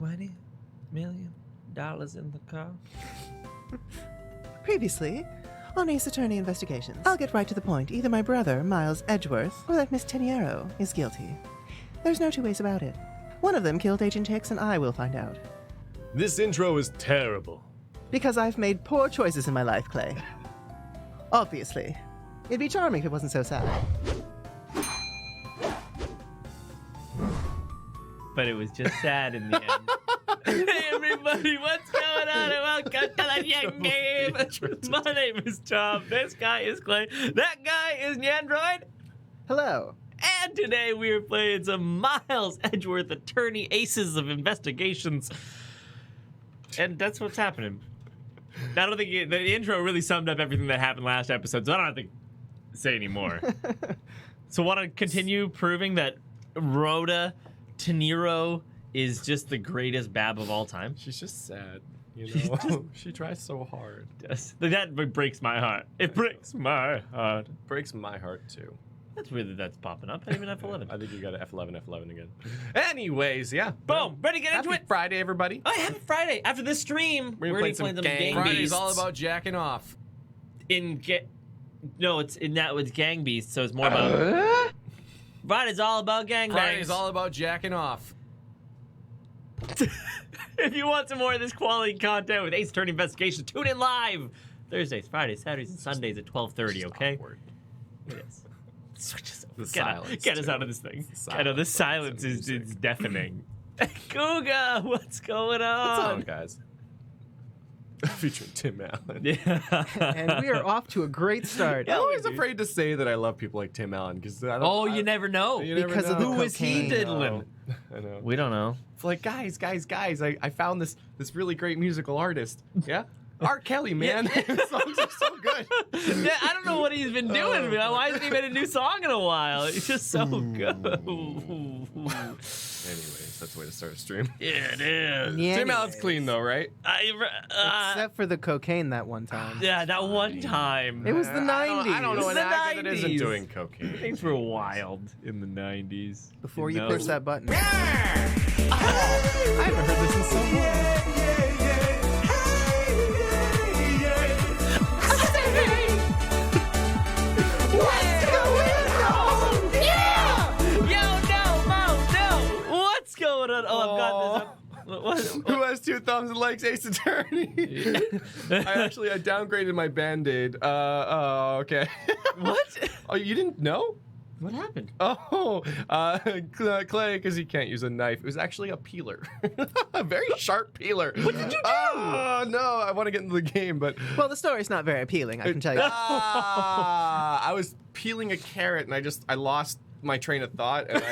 $20 million in the car? Previously, on Ace Attorney Investigations. I'll get right to the point. Either my brother, Miles Edgeworth, or that Miss Teniero is guilty. There's no two ways about it. One of them killed Agent Hicks, and I will find out. This intro is terrible. Because I've made poor choices in my life, Clay. Obviously. It'd be charming if it wasn't so sad. But it was just sad in the end. Hey everybody, what's going on? And welcome to the NyanCave. My name is Tom. This guy is Clay. That guy is Nyan. Hello. And today we are playing some Miles Edgeworth Attorney Aces of Investigations. And that's what's happening. I don't think the intro really summed up everything that happened last episode, so I don't have to say anymore. So want to continue proving that Rhoda Tenero is just the greatest bab of all time? She's just sad, you know. She tries so hard. Yes. That breaks my heart. It breaks my heart. It breaks my heart too. That's weird that's popping up. I didn't even F11. I think you got an F11 again. Anyways, yeah. Boom. Ready to get into Happy it? Friday, everybody. Oh, happy Friday. After this stream, We're gonna play some Gang Gang Friday's Beasts. all about jacking off. No, it's in that with Gang Beasts, so it's more about... Friday's all about gangbangs. Friday's all about jacking off. If you want some more of this quality content with Ace Attorney Investigation, tune in live Thursdays, Fridays, Saturdays, and Sundays at 12:30. Okay. Yes. Get us out of this thing. I know this silence is deafening. Googa, what's going on? What's on, guys? Featuring Tim Allen. Yeah. And we are off to a great start. I'm always afraid to say that I love people like Tim Allen because You never know. You never Because know. of the Who is he cocaine. diddling? I know. We don't know. It's like, guys, I found this really great musical artist. Yeah? R. Kelly, man. His songs are so good. Yeah, I don't know what he's been doing. Why hasn't he made a new song in a while? It's just so good. Anyways, that's the way to start a stream. Yeah, it is. Yeah, Tim Allen's anyways. clean, though, right? Except for the cocaine that one time. Yeah, that one time. It was the 90s. I don't know an The actor that isn't 90s. doing cocaine. Things were wild in the 90s. Before you know? push that button. I haven't heard this in so long. What's going on? Oh, I've got this up. Who has two thumbs and likes Ace Attorney? I downgraded my Band-Aid. Okay. What? Oh, you didn't know? What happened? Oh, Clay, because he can't use a knife. It was actually a peeler. A very sharp peeler. What did you do? Oh, no, I want to get into the game, but... Well, the story's not very appealing, I can tell you. I was peeling a carrot, and I lost my train of thought, and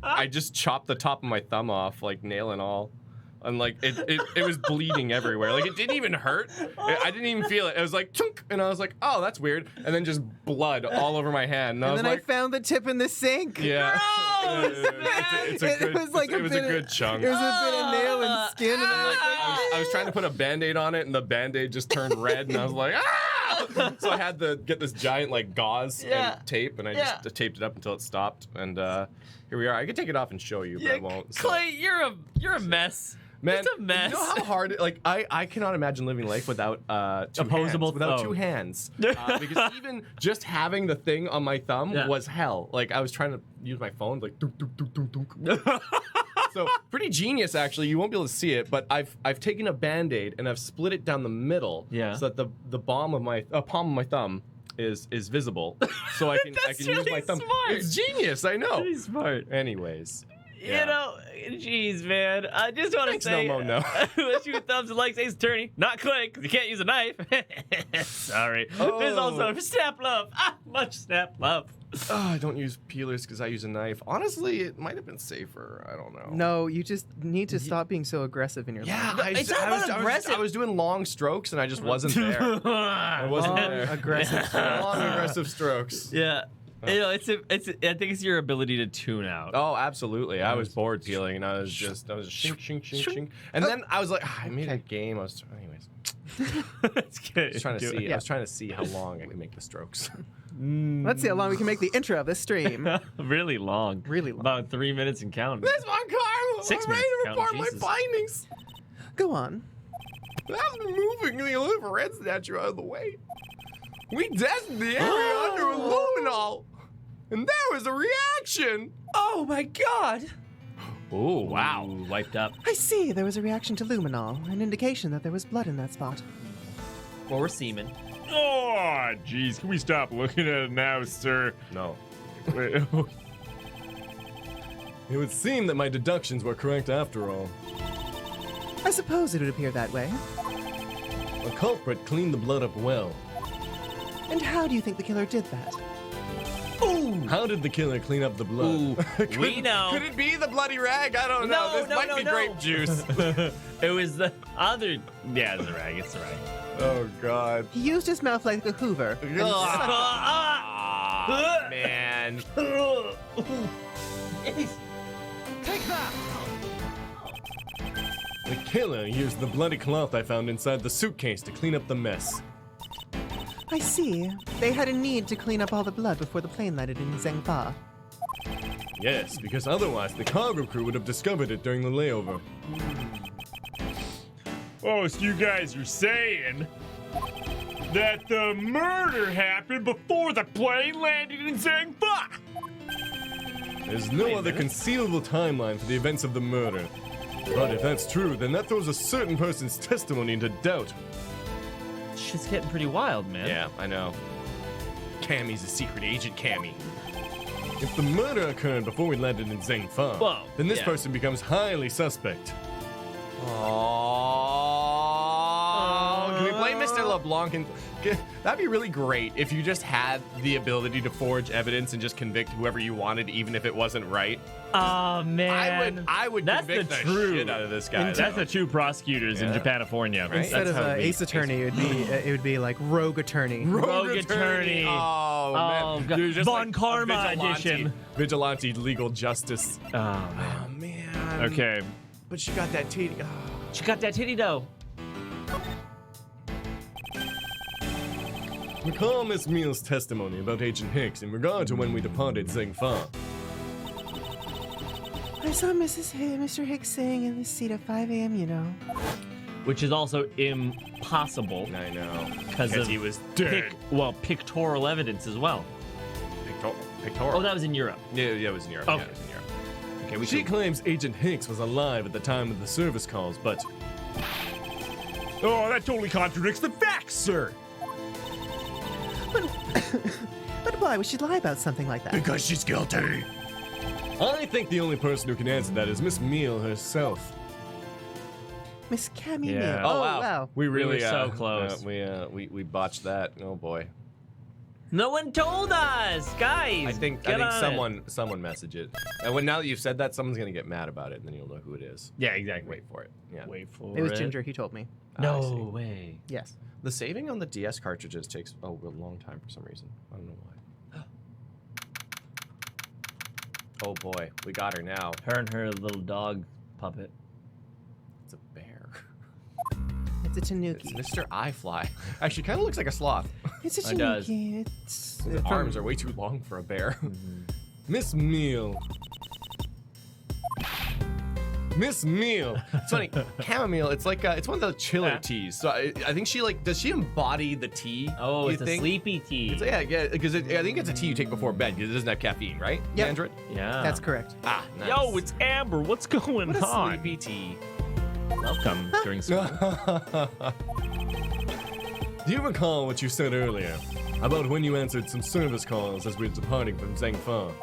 I just chopped the top of my thumb off, like nail and all. And like it was bleeding everywhere. Like it didn't even hurt. I didn't even feel it. It was like chunk, and I was like, oh, that's weird. And then just blood all over my hand. And I was then like, I found the tip in the sink. yeah. Gross, It's a good, it was a good chunk. It was a bit of nail and skin. And I was trying to put a Band-Aid on it, and the Band-Aid just turned red, and I was like, ah! So I had to get this giant like gauze and tape, and I just taped it up until it stopped. And here we are. I could take it off and show you, but I won't. So. Clay, you're a mess. Man, Just a mess. you know how hard I cannot imagine living life without Opposable two hands. Because even just having the thing on my thumb was hell. Like I was trying to use my phone, like dunk, dunk, dunk, dunk, dunk. So pretty genius actually. You won't be able to see it, but I've taken a Band-Aid and I've split it down the middle, so that the palm of my thumb is visible, so I can use my thumb. Smart. It's genius, I know. Pretty smart. Anyways. You know, geez, man. I just want to say, no. let's shoot thumbs and likes Ace Attorney. Not Clay, because you can't use a knife. Sorry. Oh. There's also snap love. Much snap love. Oh, I don't use peelers because I use a knife. Honestly, it might have been safer. I don't know. No, you just need to stop being so aggressive in your Yeah, life. It's not about aggressive. I was doing long strokes and I just wasn't there. I wasn't there. Aggressive. Long aggressive strokes. Yeah. You know, I think it's your ability to tune out. Oh, absolutely. I was bored peeling, and I was just shink, shink, shink, shink. And then I was like, I made a game. Anyways. That's good. I was trying to see. I was trying to see how long I could make the strokes. Let's see how long we can make the intro of this stream. Really long. Really long. About 3 minutes and counting. This one car 6 I'm ready minutes. to Counting report my Jesus. findings. Go on. After moving the overhead statue out of the way, we tested the area under luminol, and there was a reaction. Oh my god! Oh, wow. Ooh, wiped up. I see. There was a reaction to luminol, an indication that there was blood in that spot. Or semen. Oh, jeez. Can we stop looking at it now, sir? No. Wait, It would seem that my deductions were correct after all. I suppose it would appear that way. A culprit cleaned the blood up well. And how do you think the killer did that? How did the killer clean up the blood? Ooh, we know. Could it be the bloody rag? I don't know. No, This no, might no, be no. grape juice. It was the other. Yeah, it's the rag. It's the rag. Oh, God. He used his mouth like a hoover. Ah, man. Take that! The killer used the bloody cloth I found inside the suitcase to clean up the mess. I see. They had a need to clean up all the blood before the plane landed in Zhengfa. Yes, because otherwise the cargo crew would have discovered it during the layover. oh, so you guys are saying that the murder happened before the plane landed in Zhengfa? There's no other conceivable timeline for the events of the murder. But if that's true, then that throws a certain person's testimony into doubt. Shit's getting pretty wild, man. Yeah, I know. Cammie's a secret agent, Cammie. If the murder occurred before we landed in Zhengfa, Whoa, then this yeah. person becomes highly suspect. Oh, can we play Mr. LeBlanc? That'd be really great if you just had the ability to forge evidence and just convict whoever you wanted, even if it wasn't right. Oh man. I would That's convict the the true. shit out of this guy. That's the two prosecutors in Yeah. Japanifornia. Right? Instead That's of how we- ace attorney, it would be like rogue attorney. Rogue attorney. Oh, Oh, man. God. You're just Von like Karma a vigilante. edition. Vigilante legal justice. Oh man. Oh, man. Okay. But she got that titty. Oh. She got that titty dough. Recall Miss Meele's testimony about Agent Hicks in regard to when we departed Zhengfa. I saw Mr. Hicks sitting in the seat at 5 a.m., you know. Which is also impossible I know. because of he was dead. pictorial evidence as well. Pictorial. Oh, that was in Europe. Yeah, it was in Europe. Okay. Yeah, it was in Europe. Okay, She claims Agent Hicks was alive at the time of the service calls, but Oh, that totally contradicts the facts, sir. But why would she lie about something like that? Because she's guilty. I think the only person who can answer that is Miss Meele herself. Miss Cammie Yeah. Meele. Oh, wow. We really were so close. We botched that. Oh boy. No one told us, guys. I think get on it. someone messaged it. And now that you've said that, someone's gonna get mad about it, and then you'll know who it is. Yeah, exactly. Wait for it. Yeah. Wait for It was Ginger, he told me. I No see. way. Yes. The saving on the DS cartridges takes a long time for some reason. I don't know why. Oh boy, we got her now. Her and her little dog puppet. It's a bear. It's a It's tanuki. Mr. Eyefly. Actually, kind of looks like a sloth. It's a It does. tanuki. It's His arms are way too long for a bear. Miss Meele. Miss Meele. It's funny. Chamomile. It's like it's one of the chiller teas. So I think she does she embody the tea? Oh, you it's a think? sleepy tea. Yeah, because I think it's a tea you take before bed because it doesn't have caffeine, right? Yep. Android. Yeah. That's correct. Ah, nice. Yo, it's Amber. What's going what a on? sleepy tea. welcome during school. Do you recall what you said earlier about when you answered some service calls as we were departing from Zhengfa?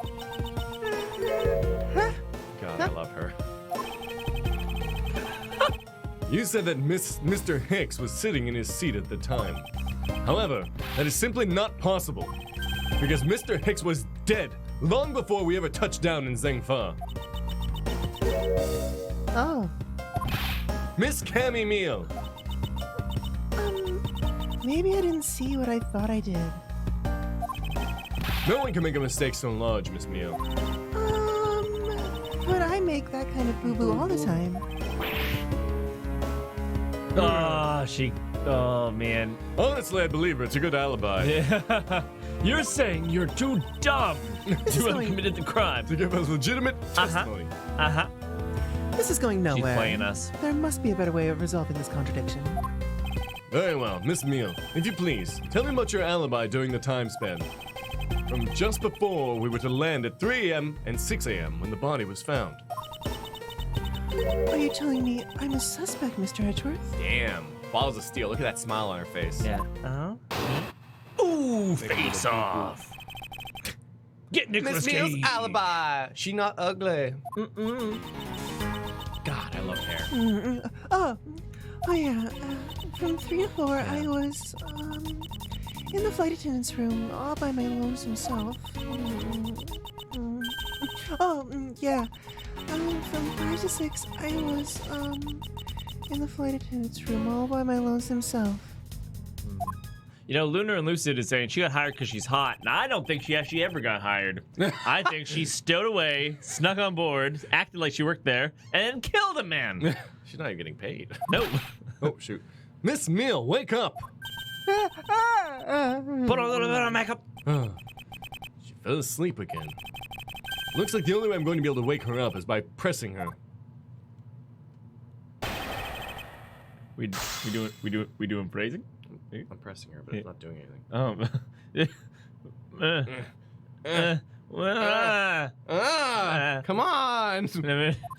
God, I love her. You said that Mr. Hicks was sitting in his seat at the time. However, that is simply not possible, because Mr. Hicks was dead long before we ever touched down in Zhengfa. Oh. Miss Cammie Meele. Maybe I didn't see what I thought I did. No one can make a mistake so large, Miss Meele. But I make that kind of boo-boo all the time. Oh man. Honestly, I believe her. It's a good alibi. Yeah. You're saying you're too dumb to have going- committed the crime. To give us legitimate testimony. Uh-huh. This is going nowhere. She's playing us. There must be a better way of resolving this contradiction. Very well, Miss Meele, if you please, tell me about your alibi during the time span. From just before we were to land at 3 a.m. and 6 a.m. when the body was found. Are you telling me I'm a suspect, Mr. Edgeworth? Damn, balls of steel. Look at that smile on her face. Yeah. Ooh, face off. Get Nicolas Miss Meele's Cage. alibi. She not ugly. God, I love hair. Oh yeah. From 3 to 4, I was in the flight attendant's room, all by my lonesome self. Yeah. From 5 to 6, I was in the flight attendant's room, all by my lonesome self. You know, Lunar and Lucid is saying she got hired because she's hot, and I don't think she actually ever got hired. I think she stowed away, snuck on board, acted like she worked there, and killed a man. She's not even getting paid. Nope. Oh, shoot. Miss Meele, wake up. Put on a little bit of makeup. She fell asleep again. Looks like the only way I'm going to be able to wake her up is by pressing her. We doing phrasing? I'm pressing her, but it's not doing anything. Come on!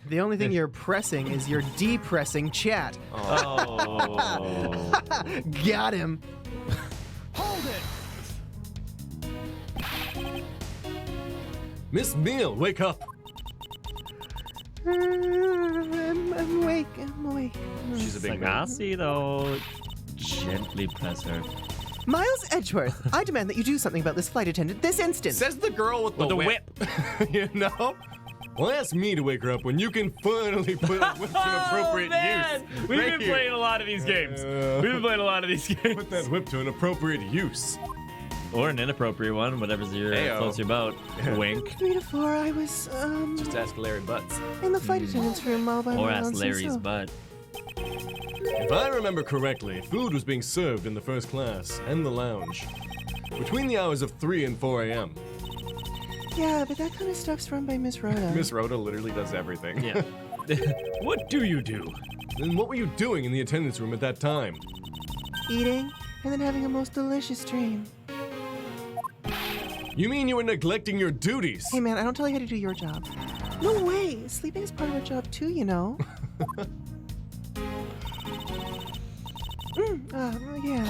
The only thing you're pressing is your depressing chat. Oh. Got him. Hold it. Miss Meele, wake up! I'm awake. She's a big Like, man. I'll see though. Gently press her. Miles Edgeworth, I demand that you do something about this flight attendant this instant. Says the girl with the whip. You know? Well, ask me to wake her up when you can finally put a whip to appropriate use. We've Right been here. playing a lot of these games. We've been playing a lot of these games. Put that whip to an appropriate use. Or an inappropriate one, whatever's your Heyo. floats your boat. Wink. 3 to 4, I was Just ask Larry Butts. in the flight attendant's room, all by Or my ask lonesome Larry's self. butt. If I remember correctly, food was being served in the first class and the lounge between the hours of 3 and 4 a.m. Yeah, but that kind of stuff's run by Miss Rhoda. Miss Rhoda literally does everything. Yeah. What do you do? Then what were you doing in the attendance room at that time? Eating, and then having a most delicious dream. You mean you were neglecting your duties? Hey man, I don't tell you how to do your job. No way! Sleeping is part of our job too, you know. Yeah.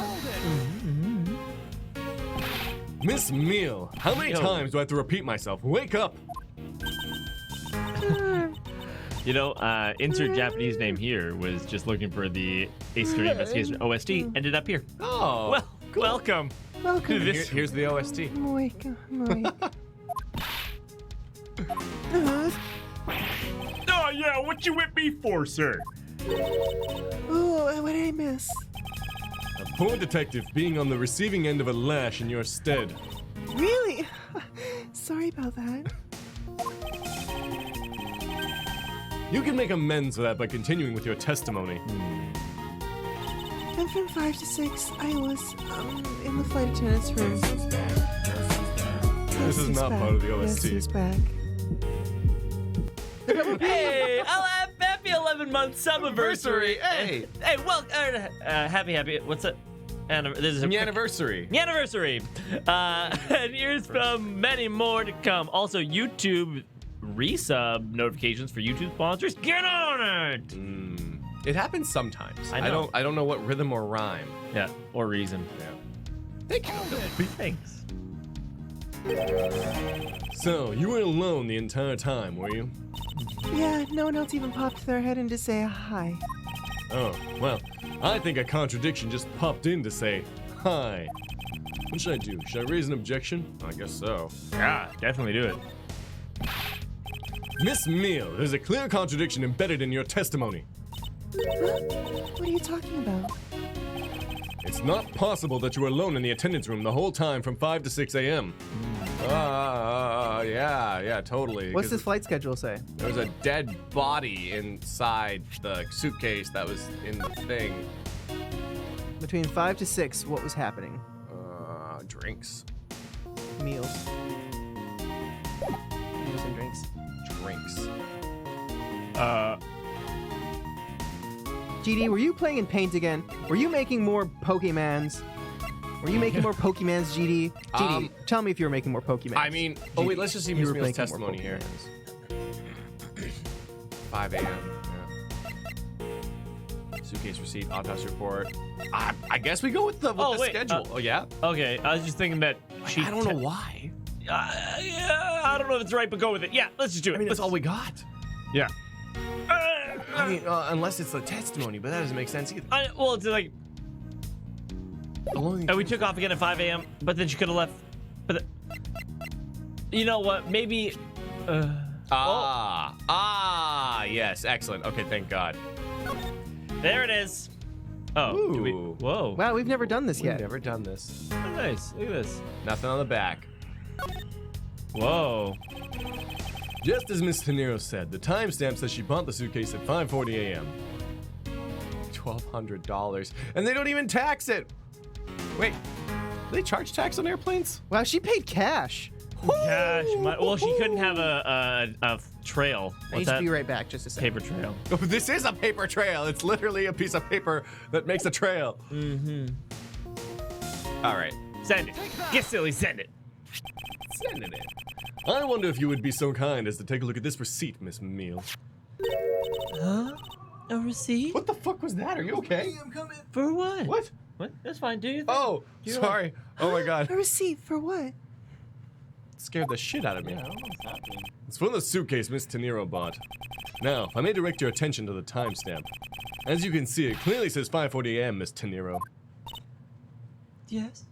Miss Meele, how many Yo. times do I have to repeat myself? Wake up! You know, insert Japanese name here was just looking for the Ace Attorney Investigation OST. Ended up here. Oh, Well, welcome. Welcome. This- here's the OST. I'm awake. Oh, yeah, what you whip me for, sir? Oh, what did I miss? A poor detective being on the receiving end of a lash in your stead. Really? Sorry about that. You can make amends for that by continuing with your testimony. And from 5 to 6, I was in the flight attendant's room. This is not part of the OST. Yes, he's back. Hey, happy 11-month subiversary. Hey. Hey, well, happy. What's it? This is a Anniversary. Anniversary. And here's from many more to come. Also, YouTube resub notifications for YouTube sponsors. Get on it. It happens sometimes. I know. I don't know what rhythm or rhyme. Yeah, or reason. Thank you. Thanks. So, you were alone the entire time, were you? Yeah, no one else even popped their head in to say hi. Oh, well, I think a contradiction just popped in to say, hi. What should I do? Should I raise an objection? I guess so. Yeah, definitely do it. Miss Meele, there's a clear contradiction embedded in your testimony. What are you talking about? It's not possible that you were alone in the attendance room the whole time from 5 to 6 a.m. Yeah, totally. What's 'cause this flight schedule say? There was a dead body inside the suitcase that was in the thing. Between 5 to 6, what was happening? Drinks. Meals. Meals and drinks. Drinks. GD, were you playing in Paint again? Were you making more Pokemans? Were you making more Pokemans, GD? GD, tell me if you were making more Pokemans. I mean, oh wait, let's just see Miss Meele's testimony here. 5 a.m. Yeah. Suitcase receipt, autopsy report. I guess we go with the schedule. Oh yeah. Okay, I was just thinking that she. I don't know why. Yeah, I don't know if it's right, but go with it. Yeah, let's just do it. I mean, that's all we got. Yeah. I mean, unless it's the testimony, but that doesn't make sense either. Well, it's like. And we took off again at 5 a.m., but then she could have left. But you know what? Maybe. Yes, excellent. Okay, thank God. There it is. Oh, do we, whoa. Wow, we've never done this yet. We've never done this. Oh, nice. Look at this. Nothing on the back. Whoa. Just as Miss Tenero said, the timestamp says she bought the suitcase at 5:40 a.m. $1,200, and they don't even tax it. Wait, do they charge tax on airplanes? Wow, she paid cash. Gosh, well, she couldn't have a trail. I need to be right back, just a second. Paper trail. Oh, this is a paper trail. It's literally a piece of paper that makes a trail. Mm-hmm. All right. Send it. Get silly, send it. Sending it. I wonder if you would be so kind as to take a look at this receipt, Miss Meele. Huh? A receipt? What the fuck was that? Are you okay? I'm coming. For what? What? What? That's fine. Do you? Oh, sorry. Oh my God. A receipt for what? It scared the shit out of me. I don't know what's happening. It's from the suitcase Miss Tenero bought. Now, I may direct your attention to the timestamp. As you can see, it clearly says 5:40 a.m., Miss Tenero. Yes.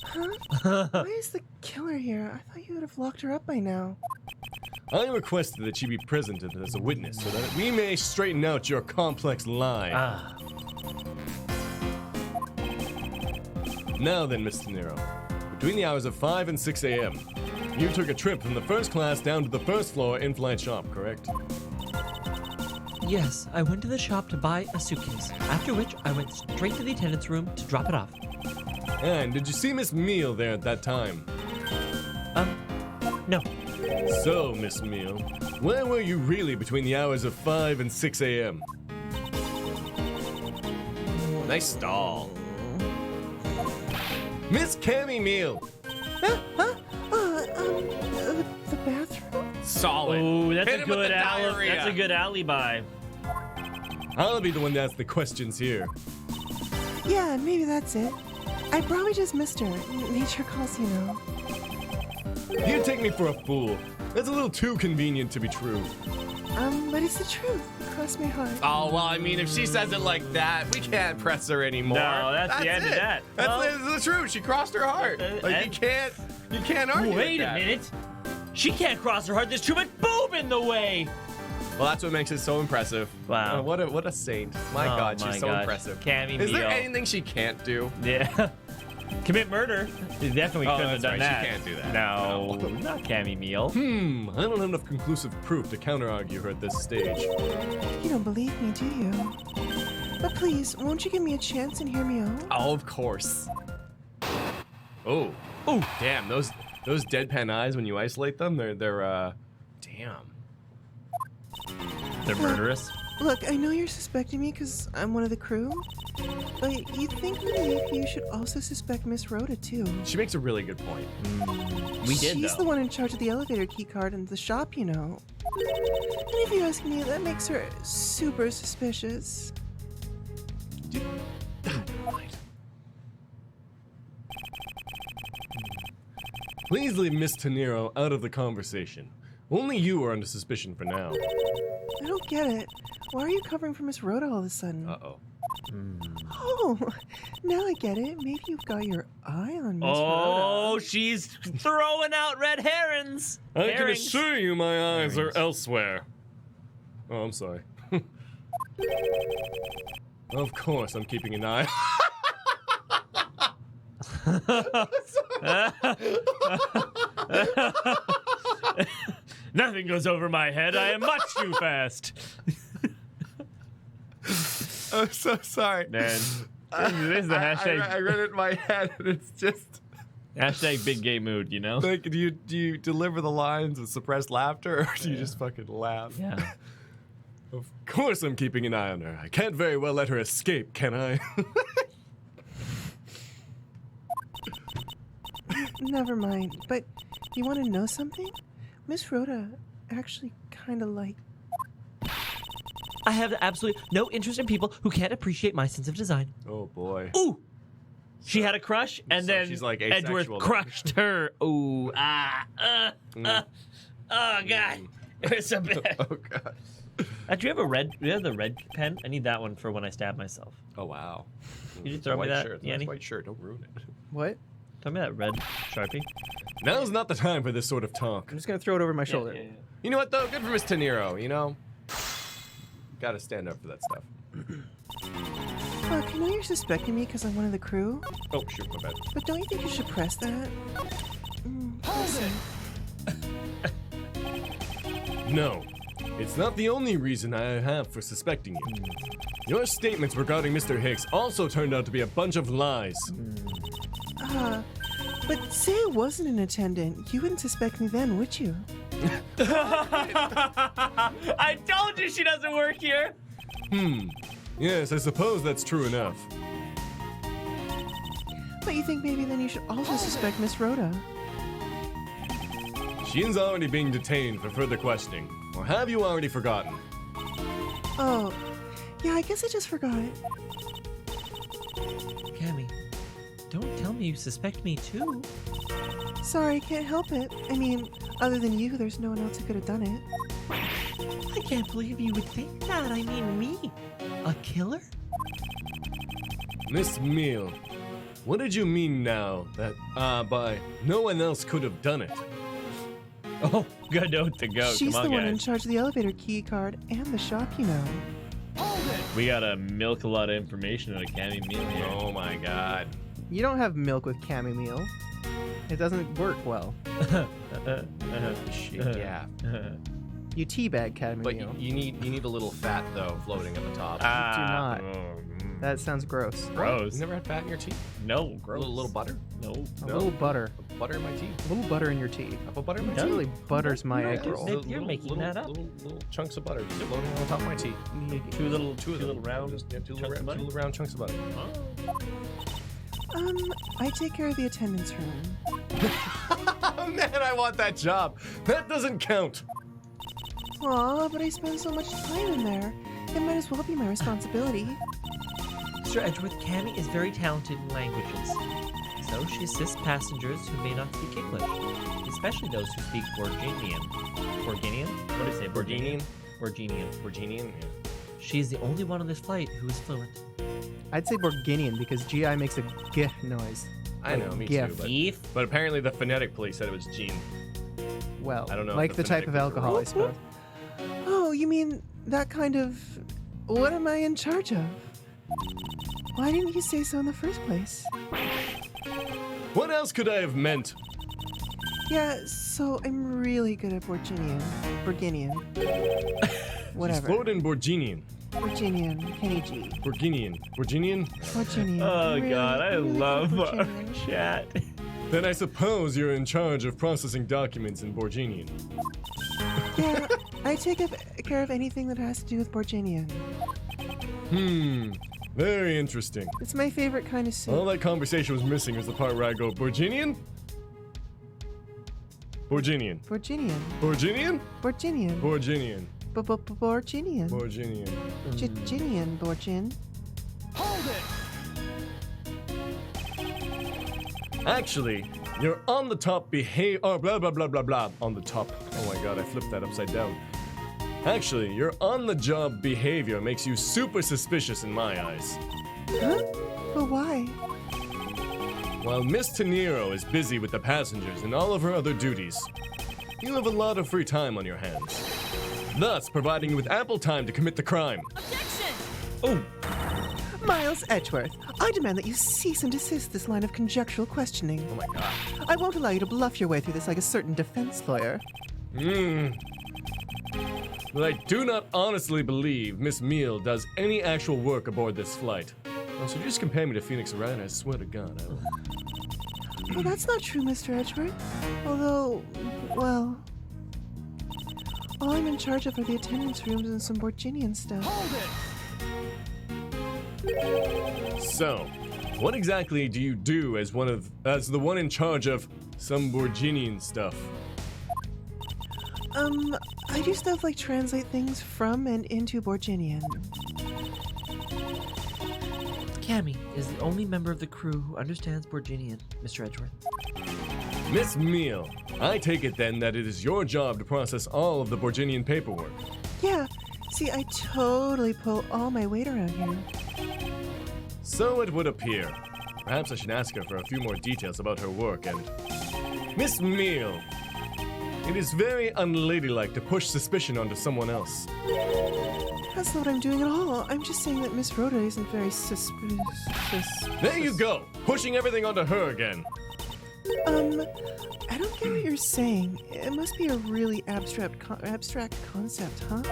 Huh? Why is the killer here? I thought you would have locked her up by now. I requested that she be present as a witness so that we may straighten out your complex lie. Ah. Now then, Miss Tenero, between the hours of 5 and 6 a.m., you took a trip from the first class down to the first floor in-flight shop, correct? Yes, I went to the shop to buy a suitcase, after which I went straight to the attendant's room to drop it off. And did you see Miss Meele there at that time? No. So, Miss Meele, where were you really between the hours of 5 and 6 a.m.? Nice stall. Miss Cammie Meele. The bathroom? Solid. Oh, that's Hit a him with good the diarrhea. That's a good alibi. I'll be the one to ask the questions here. Yeah, maybe that's it. I probably just missed her. Nature calls, you know. You take me for a fool. That's a little too convenient to be true. But it's the truth. Cross my heart. Oh, well, I mean, if she says it like that, we can't press her anymore. No, that's the end of that. That's the truth. She crossed her heart. Like, you can't argue Wait with a that. minute. She can't cross her heart. There's too much boob in the way. Well, that's what makes it so impressive. Wow. What a saint. My Oh God, my she's so God. impressive. Cammie Is there Meele. anything she can't do? Yeah. Commit murder. You definitely Oh, couldn't have that's done right. that. She can't do that. No, not Cammie Meele. I don't have enough conclusive proof to counter-argue her at this stage. You don't believe me, do you? But please, won't you give me a chance and hear me out? Oh, of course. Oh, damn! Those deadpan eyes when you isolate them, they're damn. They're murderous. Look, I know you're suspecting me because I'm one of the crew, but you think maybe you should also suspect Miss Rhoda too. She makes a really good point. We did, She's though. the one in charge of the elevator key card in the shop, you know. And if you ask me, that makes her super suspicious. Please leave Miss Tenero out of the conversation. Only you are under suspicion for now. I don't get it. Why are you covering for Miss Rhoda all of a sudden? Uh-oh. Oh, now I get it. Maybe you've got your eye on Miss Oh, Rhoda. she's throwing out red herrings. I can Herrings. assure you my eyes are elsewhere. Oh, I'm sorry. Of course, I'm keeping an eye. Nothing goes over my head. I am much too fast. I'm so sorry. Man, this is the hashtag. I read it in my head, and it's just Hashtag big gay mood, you know? like, do you deliver the lines with suppressed laughter, or do you just fucking laugh? Yeah. Of course I'm keeping an eye on her. I can't very well let her escape, can I? Never mind. But you want to know something? Miss Rhoda actually kind of like... I have absolutely no interest in people who can't appreciate my sense of design. Oh boy. Ooh! She had a crush, and so then she's, like, Edgeworth asexual then. crushed her. Ooh, oh god, it's so bad. Oh god. Do you have a red? Do you have the red pen? I need that one for when I stab myself. Oh wow. Could you throw me White that, shirt. Yanni? That's white shirt. Don't ruin it. What? Throw me that red Sharpie. Now's not the time for this sort of talk. I'm just going to throw it over my shoulder. Yeah. You know what though? Good for Miss Tenero, you know? Gotta stand up for that stuff. Look, I know you're suspecting me because I'm one of the crew, Oh shoot, my bad. but don't you think you should press that? Listen. No. It's not the only reason I have for suspecting you. Your statements regarding Mr. Hicks also turned out to be a bunch of lies. But say I wasn't an attendant. You wouldn't suspect me then, would you? I told you she doesn't work here. Yes, I suppose that's true enough. But you think maybe then you should also suspect Miss Rhoda? She's already being detained for further questioning. Or have you already forgotten? Oh, yeah, I guess I just forgot. Cammie, don't tell me you suspect me too. Sorry, can't help it. I mean, other than you, there's no one else who could have done it. I can't believe you would think that. I mean, me, a killer? Miss Meele, what did you mean now that, by no one else could have done it? Oh, good note to go. She's Come the on, one in guys. charge of the elevator key card and the shop, you know. We gotta milk a lot of information out of Cammie Meele here. Oh my god. You don't have milk with Cammie Meele. It doesn't work well. Shit, yeah. You teabag Cammie But Meele. you need a little fat though floating at the top. Ah, not. oh, That sounds gross. gross. You never had fat in your teeth? No, A gross. little butter? No. A No. little butter. Butter in my teeth. A little butter in your teeth. I put butter in my That teeth. really butters my No, egg roll. You're making that up. Little chunks of butter just floating on top of my teeth. Two little round Just, yeah, two chunks of butter? little round chunks of butter. I take care of the attendance room. Oh man, I want that job. That doesn't count. Aw, but I spend so much time in there. It might as well be my responsibility. Mr. Edgeworth, Cammie is very talented in languages. So she assists passengers who may not speak English, especially those who speak Borginian. Borginian? What do you say? Borginian? Borginian. Borginian? Yeah. She is the only one on this flight who is fluent. I'd say Borginian because GI makes a gih noise. I know, me Yeah. too. But apparently the phonetic police said it was Gene. Well, I don't know like if the the type of phonetic alcohol, I was suppose. Oh, you mean that kind of... What am I in charge of? Why didn't you say so in the first place? What else could I have meant? Yeah, so I'm really good at Borginian. Whatever. She's fluent in Borginian. Borginian. Kenny G. Borginian. Borginian? Borginian. Oh Really, god, I really good love our Borginian. chat. Then I suppose you're in charge of processing documents in Borginian. Yeah, I take care of anything that has to do with Borginian. Very interesting. It's my favorite kind of soup. All that conversation was missing was the part where I go, Borginian? Borginian. Borginian. Borginian? Borginian. Borginian. Borginian. Borginian. Ginian, Borgin. Actually, you're on the top blah blah blah blah blah. On the top. Oh my god, I flipped that upside down. Actually, your on-the-job behavior makes you super suspicious in my eyes. Huh? But why? While Miss Tenero is busy with the passengers and all of her other duties, you have a lot of free time on your hands, thus providing you with ample time to commit the crime. Oh, Miles Edgeworth, I demand that you cease and desist this line of conjectural questioning. Oh my god. I won't allow you to bluff your way through this like a certain defense lawyer. But I do not honestly believe Miss Meele does any actual work aboard this flight. Oh, so you just compare me to Phoenix Wright? I swear to God, I will. Well, that's not true, Mr. Edgeworth. Although, well... All I'm in charge of are the attendance rooms and some Borginian stuff. So, what exactly do you do as the one in charge of some Borginian stuff? I do stuff like translate things from and into Borginian. Cammie is the only member of the crew who understands Borginian, Mr. Edgeworth. Miss Meele, I take it then that it is your job to process all of the Borginian paperwork. Yeah, see, I totally pull all my weight around here. So it would appear. Perhaps I should ask her for a few more details about her work and... Miss Meele, it is very unladylike to push suspicion onto someone else. That's not what I'm doing at all. I'm just saying that Miss Rhoda isn't very suspicious. There you go, pushing everything onto her again. I don't get what you're saying. It must be a really abstract concept, huh?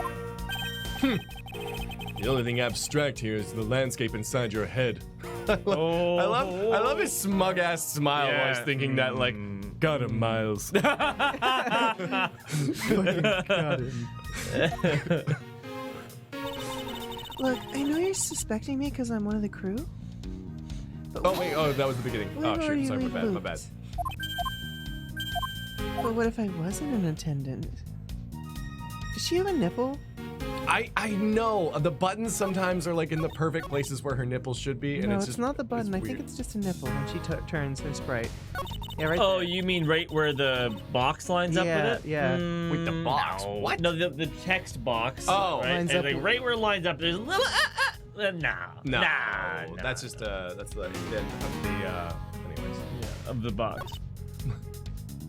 The only thing abstract here is the landscape inside your head. I love his smug ass smile while he's thinking that, like, got him, Miles. Got him. Look, I know you're suspecting me because I'm one of the crew. Oh wait, that was the beginning. We've Oh shoot, already sorry, my bad. looped. But what if I wasn't an attendant? Does she have a nipple? I know the buttons sometimes are like in the perfect places where her nipples should be, and No, it's it's just not the button. I think weird. it's just a nipple when she turns her sprite. Yeah, right Oh, there. you mean right where the box lines up Yeah, with it? yeah. With the box? No. What? No, the text box. Oh. right? Lines And up like with- right where it lines up, there's a little. No, Nah. that's just that's the indent of the anyways. Of the box.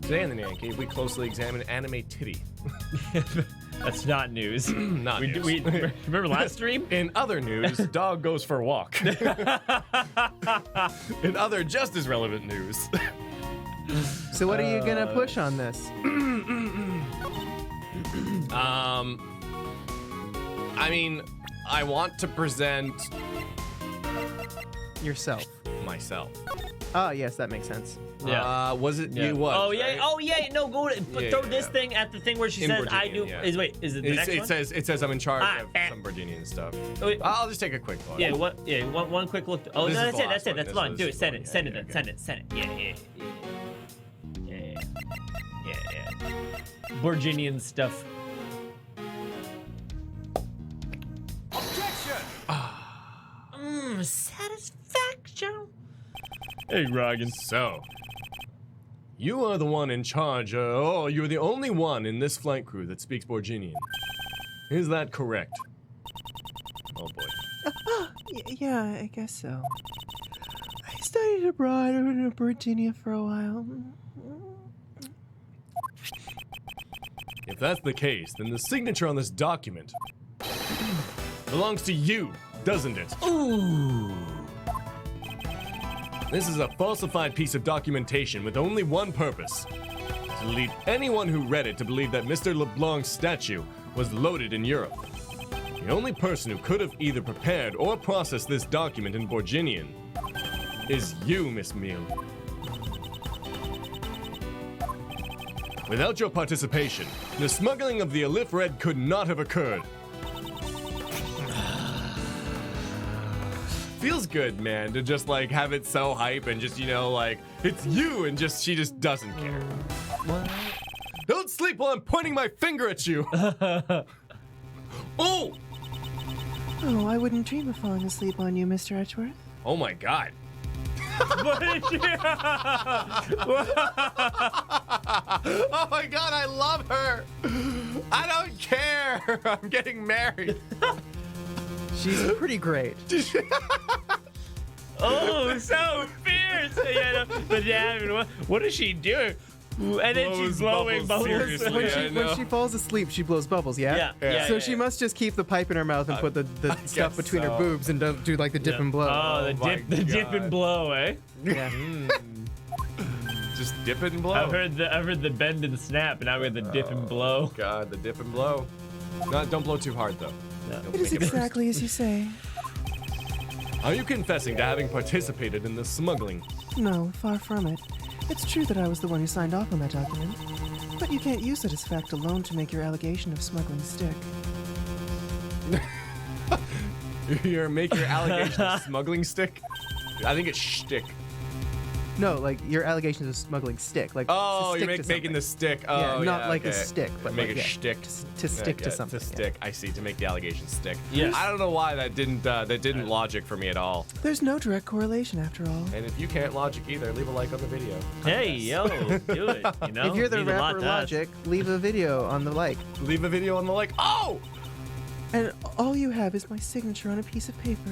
Today in the NyanCave, we closely examine anime titty. That's not news. Not we, news. we remember last stream? In other news, dog goes for walk. In other just as relevant news. So what are you gonna push on this? I mean, I want to present Yourself. myself. Oh, yes, that makes sense. Yeah. Was it Yeah. you? Was Oh yeah. right? Oh yeah. No, go to Yeah, throw yeah, this yeah. thing at the thing where she In says I Borginian, do. yeah. Is wait. Is it the next It one? says I'm in charge of Ah, some Borginian stuff. Oh, wait. I'll just take a quick look. Yeah. What? Yeah. One quick look. Oh, This no, is that's the it. That's last it. one. That's This the one. is Do the it. Send one. it. Send Yeah, it. okay. Send it. Send it. Yeah. Borginian stuff. Satisfaction. Hey, Rogan. So, you are the one in charge. You're the only one in this flight crew that speaks Borginian. Is that correct? Oh boy. Yeah, I guess so. I studied abroad in Virginia for a while. If that's the case, then the signature on this document belongs to you, doesn't it? Ooh. This is a falsified piece of documentation with only one purpose: to lead anyone who read it to believe that Mr. LeBlanc's statue was loaded in Europe. The only person who could have either prepared or processed this document in Borginian is you, Miss Meele. Without your participation, the smuggling of the Alif Red could not have occurred. Feels good, man, to just like have it so hype and just, you know, like, it's you and just, she just doesn't care. What? Don't sleep while I'm pointing my finger at you! Oh! Oh, I wouldn't dream of falling asleep on you, Mr. Edgeworth. Oh my god. Oh my god, I love her! I don't care! I'm getting married. She's pretty great. Oh, so fierce! Yeah, no, but yeah, what is she doing? And then she's Blows blowing bubbles bubbles. furiously. When I know. she falls asleep, she blows bubbles, yeah? Yeah. So she must just keep the pipe in her mouth and put the stuff guess between her so. boobs and do like the dip and blow. Oh, the my dip and God. blow, eh? Yeah. Just dip it and blow. I've heard the bend and snap, and now we have the dip and blow. God, the dip and blow. No, don't blow too hard though. No. Don't It is make it exactly as you say. Are you confessing to having participated in the smuggling? No, far from it. It's true that I was the one who signed off on that document. But You can't use that as fact alone to make your allegation of smuggling stick. You're making your allegation of smuggling stick? I think it's shtick. No, like your allegations of smuggling stick. Like Oh, to you're stick to making the something. stick. Oh, Yeah, not like a okay. stick, but make like, it yeah, shtick. to stick to Yeah, something. To yeah. stick. I see. To make the allegation stick. Yes. I don't know why that didn't logic for me at all. There's no direct correlation after all. And if you can't logic either, leave a like on the video. Hey, yo, do it. You know, If you're the means a lot rapper to us. Logic, leave a video on the like. Leave a video on the like. Oh! And all you have is my signature on a piece of paper.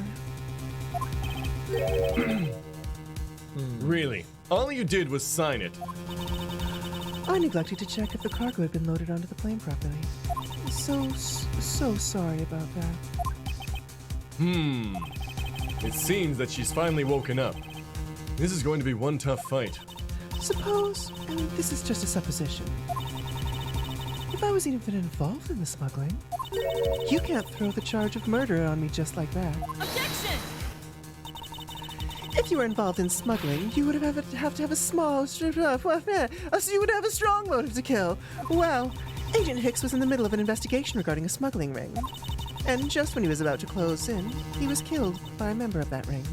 Really? All you did was sign it. I neglected to check if the cargo had been loaded onto the plane properly. So sorry about that. It seems that she's finally woken up. This is going to be one tough fight. Suppose, and this is just a supposition, if I was even involved in the smuggling, you can't throw the charge of murder on me just like that. Objection! If you were involved in smuggling, you would have to have a small, so you would have a strong motive to kill. Well, Agent Hicks was in the middle of an investigation regarding a smuggling ring. And just when he was about to close in, he was killed by a member of that ring.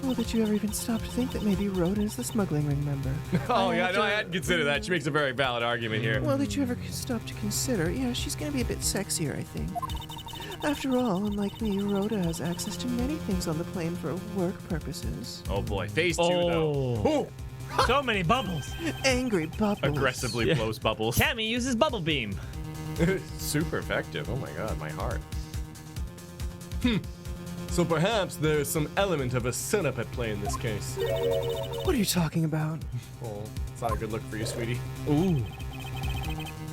Well, did you ever even stop to think that maybe Rhoda is the smuggling ring member? Oh, yeah, no, I hadn't considered that. She makes a very valid argument here. Well, did you ever stop to consider, yeah, she's gonna be a bit sexier, I think. After all, unlike me, Rhoda has access to many things on the plane for work purposes. Oh boy, phase 2 though. Oh. So many bubbles. Angry bubbles. Aggressively blows bubbles. Cammie uses bubble beam. Super effective. Oh my god, my heart. So perhaps there's some element of a setup at play in this case. What are you talking about? Oh, it's not a good look for you, sweetie. Ooh.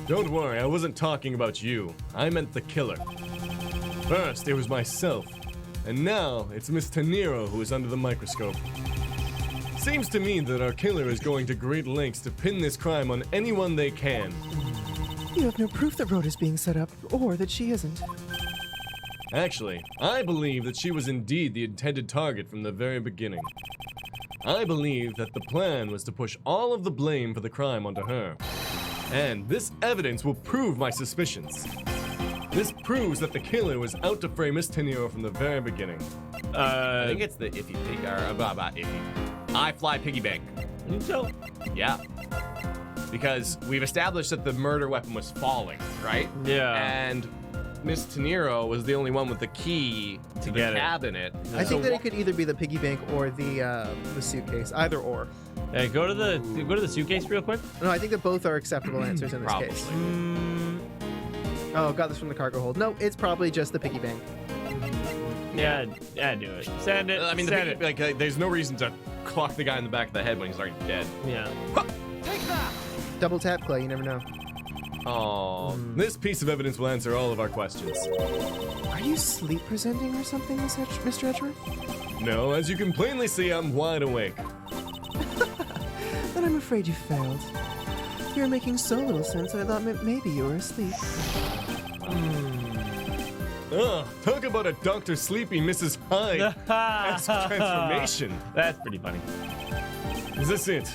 Don't worry, I wasn't talking about you. I meant the killer. First, it was myself. And now, it's Miss Tenero who is under the microscope. Seems to me that our killer is going to great lengths to pin this crime on anyone they can. You have no proof that Rhoda's being set up, or that she isn't. Actually, I believe that she was indeed the intended target from the very beginning. I believe that the plan was to push all of the blame for the crime onto her. And this evidence will prove my suspicions. This proves that the killer was out to frame Miss Tenero from the very beginning. I think it's the iffy pig, or about iffy. I fly piggy bank. So, Yeah. Because we've established that the murder weapon was falling, right? Yeah. And Miss Tenero was the only one with the key to the get it. cabinet. I think that it could either be the piggy bank or the suitcase, either or. hey, go to the suitcase real quick. No, I think that both are acceptable answers in this Probably. case. Oh, got this from the cargo hold. No, it's probably just the piggy bank. Yeah, do it. Send it. I mean, send it. like, there's no reason to clock the guy in the back of the head when he's already dead. Yeah. Double tap, Clay, you never know. Oh, this piece of evidence will answer all of our questions. Are you sleep presenting or something, Mr. Edgeworth? No, as you can plainly see, I'm wide awake. Then I'm afraid you failed. You're making so little sense that I thought maybe you were asleep. Talk about a Dr. Sleepy Mrs. Hyde transformation. That's pretty funny. Is this it?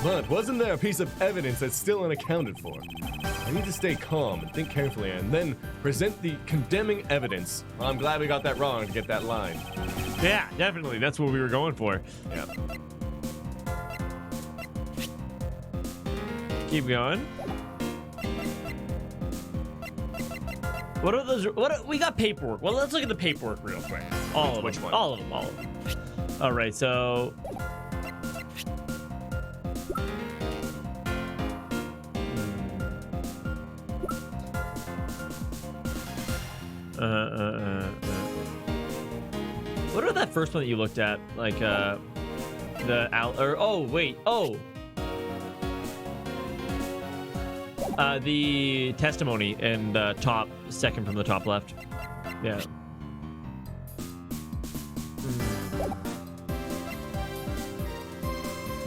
But wasn't there a piece of evidence that's still unaccounted for? I need to stay calm and think carefully and then present the condemning evidence. Well, I'm glad we got that wrong to get that line. Yeah, definitely. That's what we were going for. Yeah. Keep going. What are those? We got paperwork. Well, let's look at the paperwork real quick. All of Which them. one? All of them. All of them. All right. So. What are that first one that you looked at? Like the the testimony and top second from the top left. Yeah.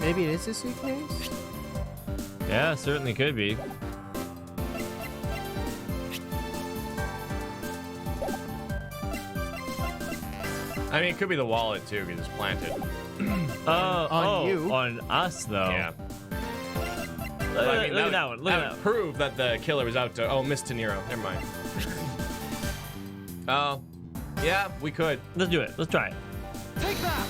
Maybe it is a suitcase? Yeah, certainly could be. I mean, it could be the wallet too, because it's planted. On you. On us though. Yeah. Look at that one. Look at that one. Prove that the killer was out to. Oh, Miss De Niro. Never mind. Oh, yeah, we could. Let's do it. Let's try it. Take that!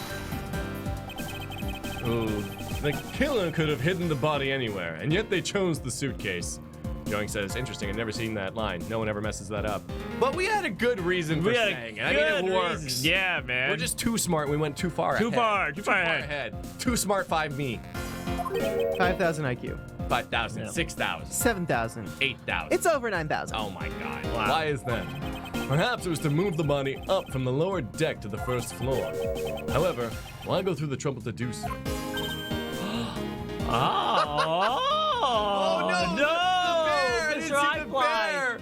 Ooh. The killer could have hidden the body anywhere, and yet they chose the suitcase. Young says, interesting, I've never seen that line. No one ever messes that up. But we had a good reason for saying it. I mean, it works. Reason. Yeah, man. We're just too smart. We went too far ahead. Too far ahead. Too smart, 5 me. 5,000 IQ. 5,000, Yeah. 6,000, 7,000. 8,000. It's over 9,000. Oh my god. Wow. Why is that? Perhaps it was to move the body up from the lower deck to the first floor. However, why go through the trouble to do so? Oh, no! Mr. Eyefly.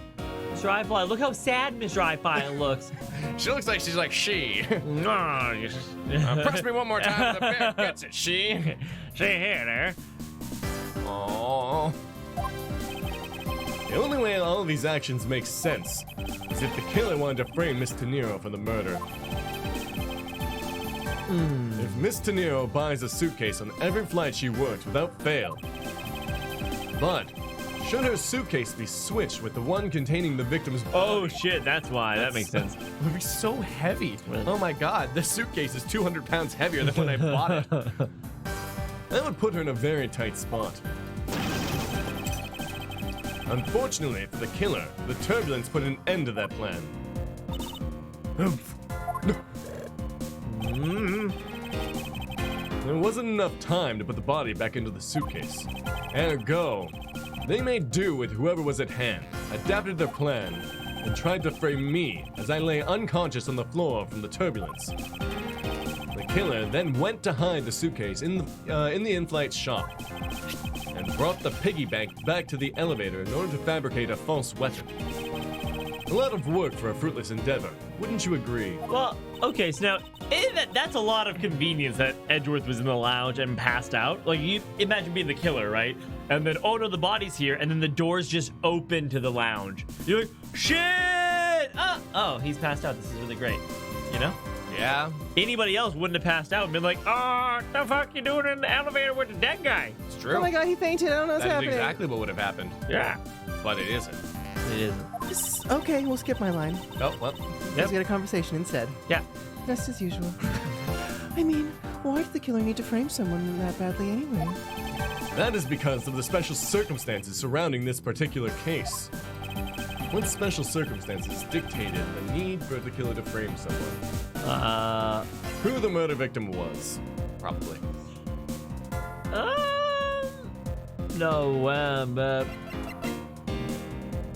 Mr. Eyefly, look how sad Mr. Eyefly looks. She looks like she's like she. Press Press me one more time. The bear gets it. She. See here, there. Oh. The only way all of these actions make sense is if the killer wanted to frame Miss De Niro for the murder. If Miss De Niro buys a suitcase on every flight she worked without fail, but should her suitcase be switched with the one containing the victim's body? Oh shit, that's why. That makes sense. It would be so heavy. Oh my god, this suitcase is 200 pounds heavier than when I bought it. That would put her in a very tight spot. Unfortunately for the killer, the turbulence put an end to that plan. There wasn't enough time to put the body back into the suitcase. Ergo, they made do with whoever was at hand, adapted their plan, and tried to frame me as I lay unconscious on the floor from the turbulence. The killer then went to hide the suitcase in the in-flight shop and brought the piggy bank back to the elevator in order to fabricate a false weapon. A lot of work for a fruitless endeavor, wouldn't you agree? Well, okay, so now that's a lot of convenience that Edgeworth was in the lounge and passed out. Like, you imagine being the killer, right? And then, oh no, the body's here, and then the doors just open to the lounge. You're like, shit! Oh, he's passed out. This is really great. You know? Yeah. Anybody else wouldn't have passed out and been like, oh, the fuck you doing in the elevator with the dead guy? It's true. Oh my god, he fainted. I don't know what's That is happening. exactly what would have happened. Yeah. But it isn't. It isn't. Okay, we'll skip my line. Oh, well. Let's get a conversation instead. Yeah. Just as usual. I mean, why did the killer need to frame someone that badly anyway? That is because of the special circumstances surrounding this particular case. What special circumstances dictated the need for the killer to frame someone? Who the murder victim was. Probably. No,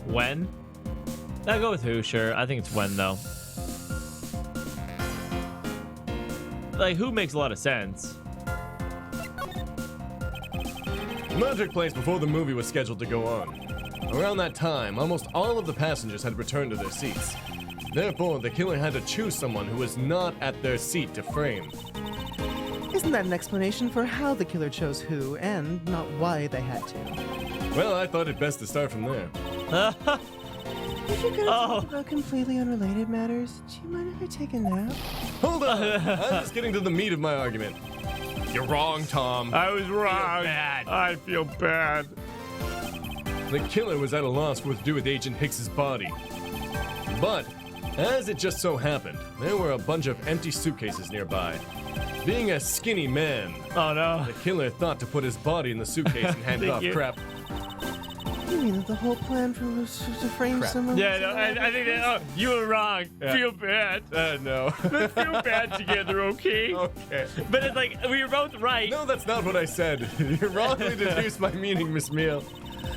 when? I'll go with who, sure. I think it's when, though. Like, who makes a lot of sense? The murder took place before the movie was scheduled to go on. Around that time, almost all of the passengers had returned to their seats. Therefore, the killer had to choose someone who was not at their seat to frame. Isn't that an explanation for how the killer chose who and not why they had to? Well, I thought it best to start from there. If you're gonna talk about completely unrelated matters, do you mind if I take a nap? Hold on! I'm just getting to the meat of my argument. You're wrong, Tom. I was wrong. bad. I feel bad. The killer was at a loss for what to do with Agent Hicks's body. But, as it just so happened, there were a bunch of empty suitcases nearby. Being a skinny man, Oh no. the killer thought to put his body in the suitcase and hand it Thank off. you. Crap. You mean that the whole plan was to frame Crap. someone? Yeah, no, I think that, oh, you were wrong. Yeah. Feel bad. No. Let's feel bad together, okay? Okay. But it's like, we were both right. No, that's not what I said. You wrongly deduced my meaning, Miss Meele.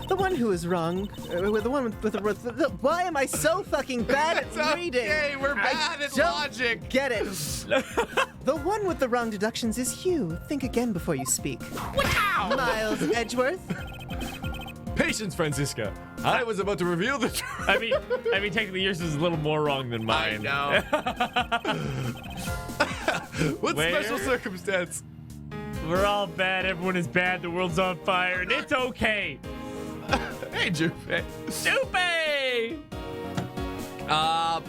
The one who is wrong, the one with the why am I so fucking bad at reading? Okay, we're I bad at don't logic. Get it? The one with the wrong deductions is you. Think again before you speak. Wow! Miles Edgeworth. Patience, Francisca. I was about to reveal the truth. I mean, technically yours is a little more wrong than mine. What Where? special circumstance? We're all bad. Everyone is bad. The world's on fire, and it's okay. Hey, Jupe. Stupid. I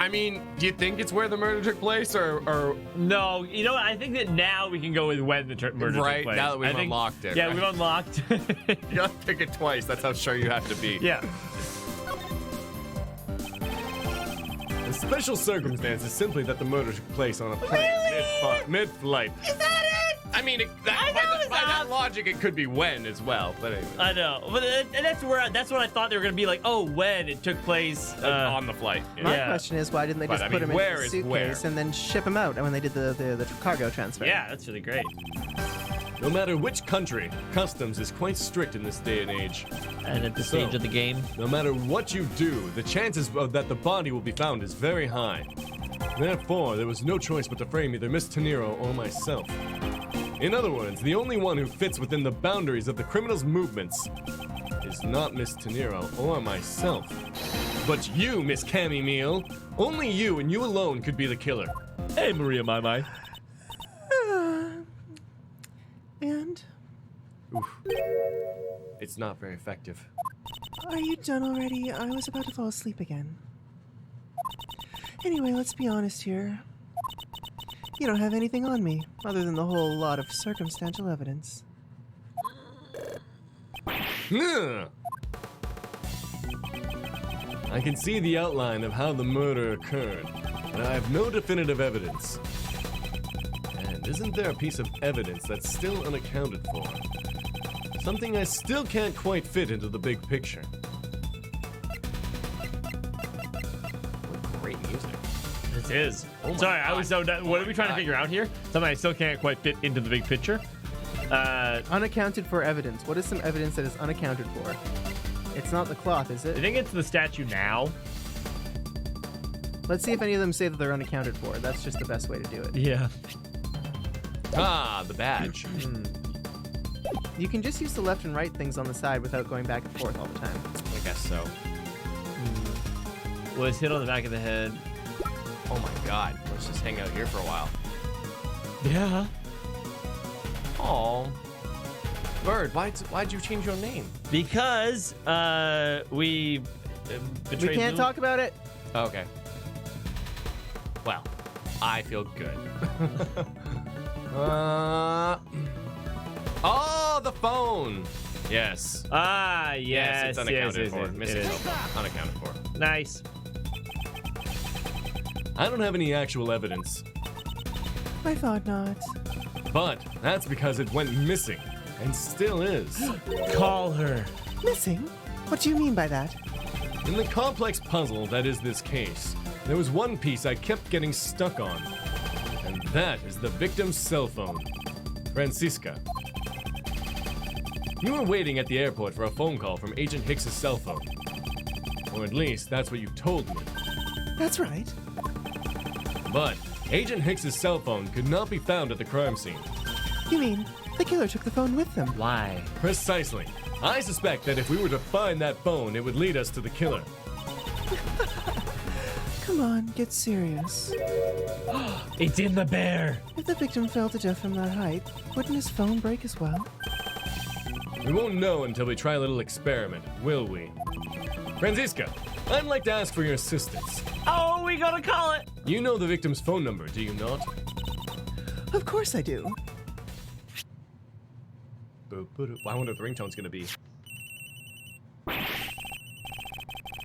I mean, do you think it's where the murder took place, or No, you know what? I think that now we can go with when the murder took right place. now that we've I think- unlocked it? Yeah, right? we've unlocked. You gotta pick it twice. That's how sure you have to be. Yeah. The special circumstance is simply that the murder took place on a plane mid-flight. Is that it? I mean, by that logic, it could be when as well. But anyway, I know, but and that's what I thought they were gonna be like. Oh, when it took place on the flight. Yeah. My Yeah. question is, why didn't they But, just I put mean, him where in a is suitcase where? and then ship him out when they did the cargo transfer? Yeah, that's really great. No matter which country, customs is quite strict in this day and age. And at this So- stage of the game, No matter what you do, the chances that the body will be found is very high. Therefore, there was no choice but to frame either Miss Tenero or myself. In other words, the only one who fits within the boundaries of the criminal's movements is not Miss Tenero or myself, but you, Miss Cammie Meele. Only you and you alone could be the killer. hey Maria, my. And It's not very effective. are you done already? I was about to fall asleep again. Anyway, let's be honest here. You don't have anything on me, other than the whole lot of circumstantial evidence. Ugh. I can see the outline of how the murder occurred, but I have no definitive evidence. And isn't there a piece of evidence that's still unaccounted for? Something I still can't quite fit into the big picture. What great music. It is. Oh my Sorry, I was so God. done. What Oh are we my trying to God. figure out here? Something I still can't quite fit into the big picture. Unaccounted for evidence. What is some evidence that is unaccounted for? It's not the cloth, is I it? think it's the statue now. Let's see if any of them say that they're unaccounted for. That's just the best way to do it. Yeah. Ah, the badge. You can just use the left and right things on the side without going back and forth all the time. I guess so. Was hit on the back of the head. Oh my god. Let's just hang out here for a while. Yeah. Aw. Bird, why'd you change your name? Because we betrayed We can't Lou. talk about it. Okay. Well, I feel good. Oh, the phone. Yes. Ah, yes, It's unaccounted yes, for. it Missing is. cell phone. Unaccounted for. Nice. I don't have any actual evidence, I thought not. but that's because it went missing and still is. Call her. Missing? What do you mean by that? In the complex puzzle that is this case, there was one piece I kept getting stuck on, and that is the victim's cell phone. Francisca. You were waiting at the airport for a phone call from Agent Hicks's cell phone. Or at least, that's what you told me. That's right. But Agent Hicks's cell phone could not be found at the crime scene. You mean the killer took the phone with them? Why? Precisely. I suspect that if we were to find that phone, it would lead us to the killer. Come on, get serious. It's in the bear. If the victim fell to death from that height, wouldn't his phone break as well? We won't know until we try a little experiment, will we? Francisca, I'd like to ask for your assistance. Oh, we gotta call it. You know the victim's phone number, do you not? Of course I do. I wonder what the ringtone's gonna be.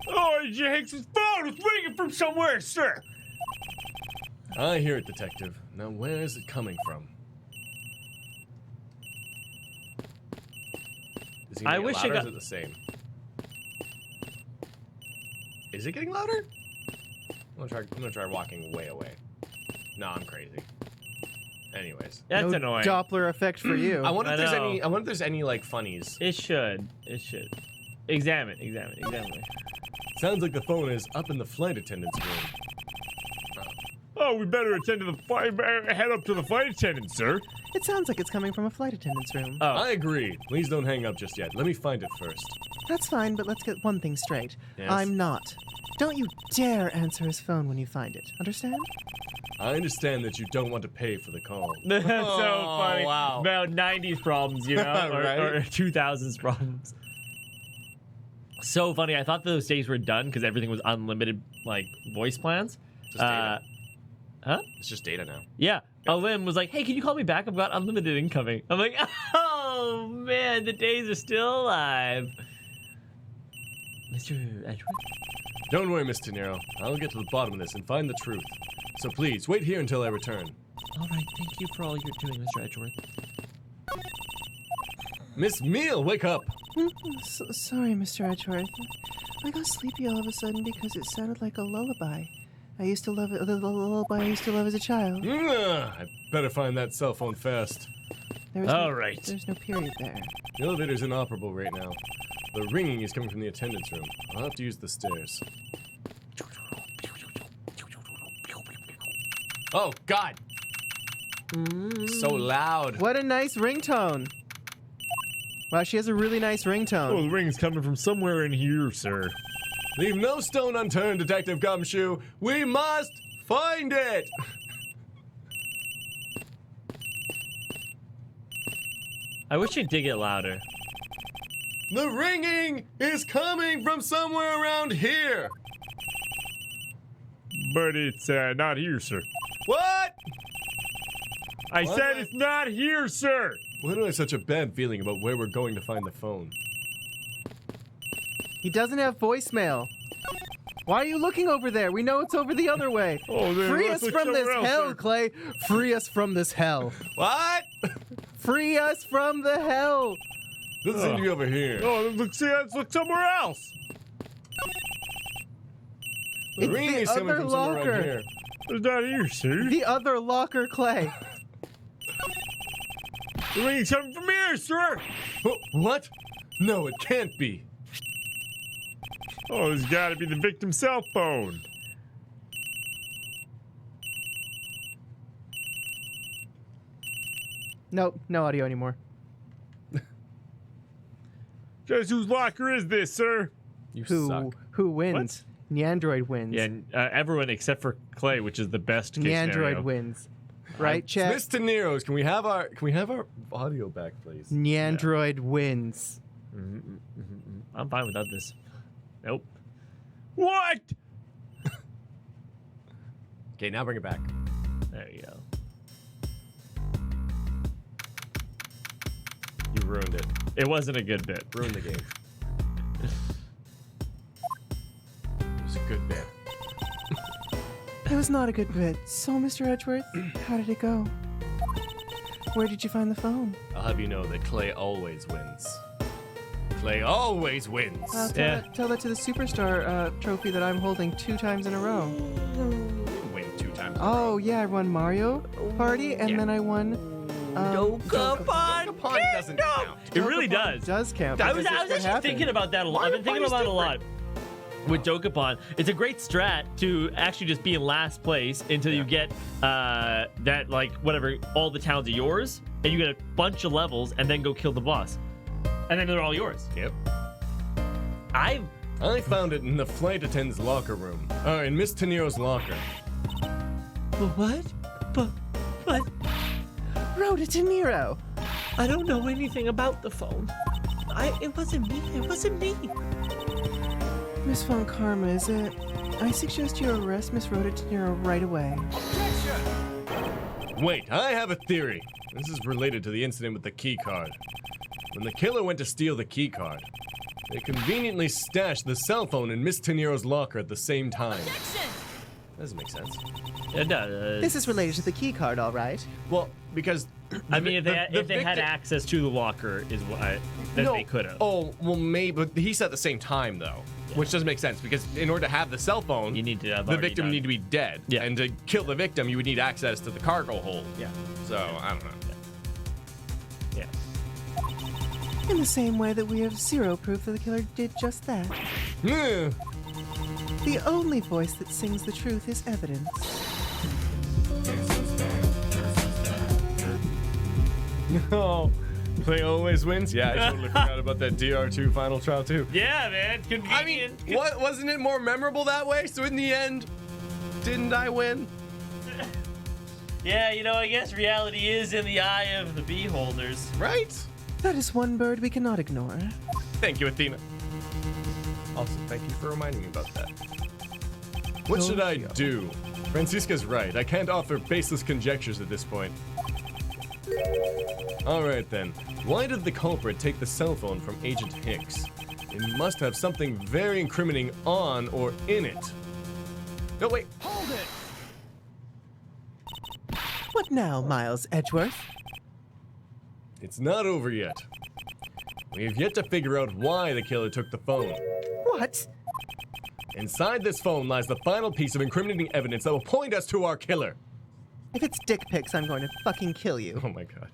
Oh, Agent Hicks's phone is ringing from somewhere, sir. I hear it, detective. Now where is it coming from? Is it I getting wish louder it or got- is it the same? Is it getting louder? I'm gonna try walking way away. No, I'm crazy. Anyways. That's no annoying. Doppler effect for you. I wonder if I there's know. any I wonder if there's any like funnies. It should. Examine. Sounds like the phone is up in the flight attendant's room. Oh, we better attend to head up to the flight attendant, sir. It sounds like it's coming from a flight attendant's room. Oh, I agree. Please don't hang up just yet. Let me find it first. That's fine, but let's get one thing straight. Yes? I'm not. Don't you dare answer his phone when you find it. Understand? I understand that you don't want to pay for the call. that's so Oh, funny. wow. About 90s problems, you know, Right? or 2000s problems. So funny. I thought those days were done because everything was unlimited, like voice plans. Just data. Huh? It's just data now. Yeah. Alim was like, "Hey, can you call me back? I've got unlimited incoming." I'm like, "Oh man, the days are still alive." Mr. Edgeworth. Don't worry, Miss De Niro. I'll get to the bottom of this and find the truth. So please, wait here until I return. All right, thank you for all you're doing, Mr. Edgeworth. Miss Meele, wake up! Sorry, Mr. Edgeworth. I got sleepy all of a sudden because it sounded like a lullaby. I used to love it, the lullaby I used to love as a child. I better find that cell phone fast. All right. There's no period there. The elevator's inoperable right now. The ringing is coming from the attendance room. I'll have to use the stairs. Oh, God! So loud. What a nice ringtone. Wow, she has a really nice ringtone. Oh, the ring's coming from somewhere in here, sir. Leave no stone unturned, Detective Gumshoe. We must find it! I wish it did get louder. The ringing is coming from somewhere around here. But it's not here, sir. What? I What? said it's not here, sir. Why do I have such a bad feeling about where we're going to find the phone? He doesn't have voicemail. Why are you looking over there? We know it's over the other way. Oh, then Free let's us look from this somewhere else, hell, sir. Clay. Free us from this hell. What? Free us from the hell. Doesn't seem to be over here. Oh, let's look somewhere else. The It's ringing the is coming other from somewhere locker. around here. It's not here, sir. The other locker, Clay. The ring's coming from here, sir. What? No, it can't be. Oh, it's got to be the victim's cell phone. Nope, no audio anymore. Guys, whose locker is this, sir? You suck. Who wins? Nyandroid wins. Yeah, everyone except for Clay, which is the best case Nyandroid scenario. wins. Right, chat? Miss De Niro's, can we have our audio back, please? Nyandroid wins. I'm fine without this. Nope. What? Okay, now bring it back. There you go. You ruined it. It wasn't a good bit. Ruined the game. It was a good bit. It was not a good bit. So, Mr. Edgeworth, how did it go? Where did you find the phone? I'll have you know that Clay always wins. Clay always wins. Tell that to the Superstar trophy that I'm holding 2 times in a row. Win 2 times. Oh, yeah, I won Mario Party, and then I won... Dokapon doesn't count. It really does. Does count. I was because it's what actually happened. thinking about that a lot. I've been thinking about it a lot. With Dokapon, it's a great strat to actually just be in last place until you get that, like, whatever, all the towns are yours, and you get a bunch of levels, and then go kill the boss. And then they're all yours. Yep. I found it in the flight attendant's locker room. In Miss De Niro's locker. What? But Rhoda De Niro. I don't know anything about the phone. It wasn't me. It wasn't me. Miss Von Karma, is it? I suggest you arrest Miss Rhoda De Niro right away. Wait, I have a theory. This is related to the incident with the key card. When the killer went to steal the key card, they conveniently stashed the cell phone in Miss De Niro's locker at the same time. Doesn't make sense. It does. This is related to the key card, all right? Well, because I mean, if they had victim- access to the locker, is what then they could have. Oh, well, maybe, but he said at the same time though, which doesn't make sense because in order to have the cell phone, You need to have the already victim done. need to be dead. Yeah. And to kill the victim, you would need access to the cargo hold. Yeah. So I don't know. Yeah. In the same way that we have 0 proof that the killer did just that. Yeah. The only voice that sings the truth is evidence. Oh, Clay always wins. Yeah, I totally forgot about that DR2 final trial too. Yeah, man. I mean, Convenient. what wasn't it more memorable that way? So in the end, didn't I win? Yeah, you know, I guess reality is in the eye of the beholders. Right? That is one bird we cannot ignore. Thank you, Athena. Also, thank you for reminding me about that. What should I do? Francisca's right. I can't offer baseless conjectures at this point. Alright then. Why did the culprit take the cell phone from Agent Hicks? It must have something very incriminating on or in it. No, wait. Hold it! What now, Miles Edgeworth? It's not over yet. We have yet to figure out why the killer took the phone. What? Inside this phone lies the final piece of incriminating evidence that will point us to our killer. If it's dick pics, I'm going to fucking kill you. Oh my god.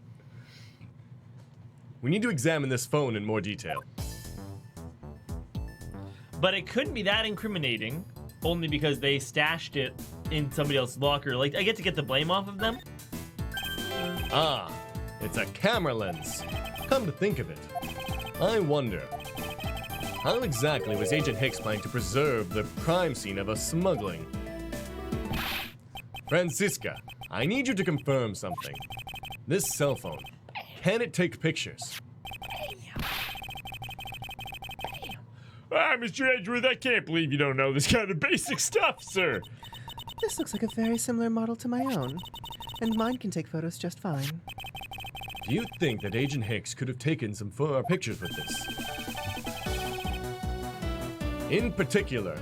We need to examine this phone in more detail. But it couldn't be that incriminating, only because they stashed it in somebody else's locker. Like, I get to get the blame off of them. Ah, it's a camera lens. Come to think of it, I wonder, how exactly was Agent Hicks planning to preserve the crime scene of a smuggling? Francisca, I need you to confirm something. This cell phone, can it take pictures? Ah, Mr. Edgeworth, I can't believe you don't know this kind of basic stuff, sir. This looks like a very similar model to my own, and mine can take photos just fine. Do you think that Agent Hicks could have taken some pictures with this? In particular,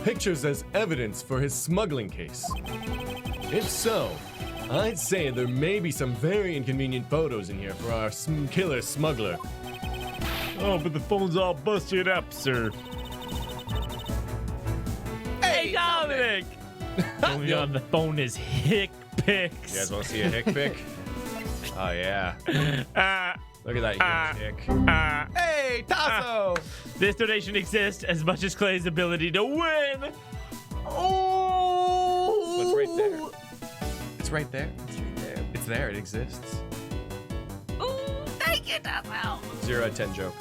pictures as evidence for his smuggling case. If so, I'd say there may be some very inconvenient photos in here for our killer smuggler. Oh, but the phone's all busted up, sir. Hey, Dominic! Only on the phone is hick pics. You guys want to see a hick pic? Oh, yeah. Look at that huge hick. Hey, Tasso! This donation exists as much as Clay's ability to win. Oh! What's right there? It's right there. It's right there. It's there. It exists. Thank you, Tasso. 0 out of 10 joke.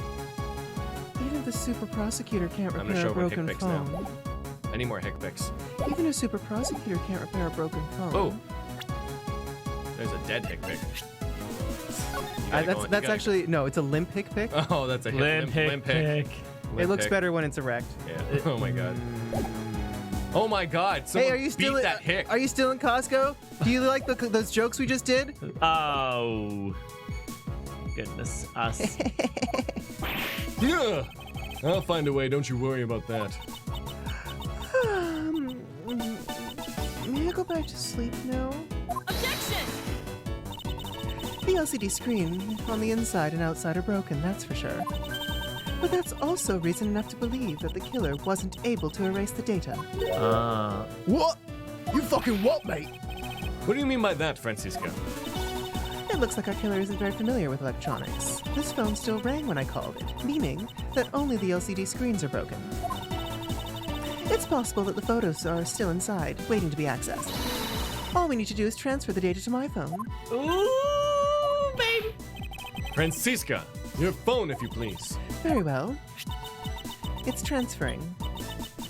Even the super prosecutor can't I'm gonna repair show a everyone broken hick pics phone. now. Any more hick pics? Even a super prosecutor can't repair a broken phone. Oh. There's a dead hick pic. That's actually no. It's a limp hick pic. Oh, that's a Limp limp pic. It looks better when it's erect. Yeah. Oh my god. Oh my god. Someone Hey, are you still beat that hick. Are you still in Costco? Do you like those jokes we just did? Oh. Goodness us. Yeah. I'll find a way. Don't you worry about that. May I go back to sleep now? Objection! The LCD screen on the inside and outside are broken, that's for sure. But that's also reason enough to believe that the killer wasn't able to erase the data. What? You fucking what, mate? What do you mean by that, Francisca? It looks like our killer isn't very familiar with electronics. This phone still rang when I called it, meaning that only the LCD screens are broken. It's possible that the photos are still inside, waiting to be accessed. All we need to do is transfer the data to my phone. Ooh, baby. Francisca, your phone, if you please. Very well. It's transferring.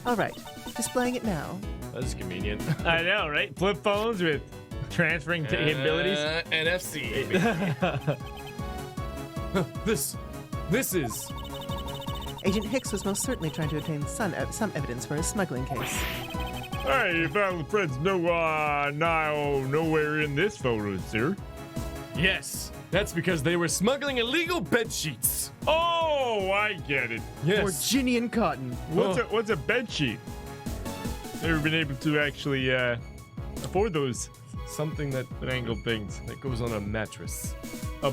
All right, displaying it now. That's convenient. I know, right? Flip phones with transferring capabilities. NFC. This is. Agent Hicks was most certainly trying to obtain some evidence for his smuggling case. Hey, found friends nowhere in this photo, sir. Yes, that's because they were smuggling illegal bed sheets. Oh, I get it. Yes. Virginian cotton. What's a bed sheet? Never been able to actually afford those Something that angled things. goes on a mattress. A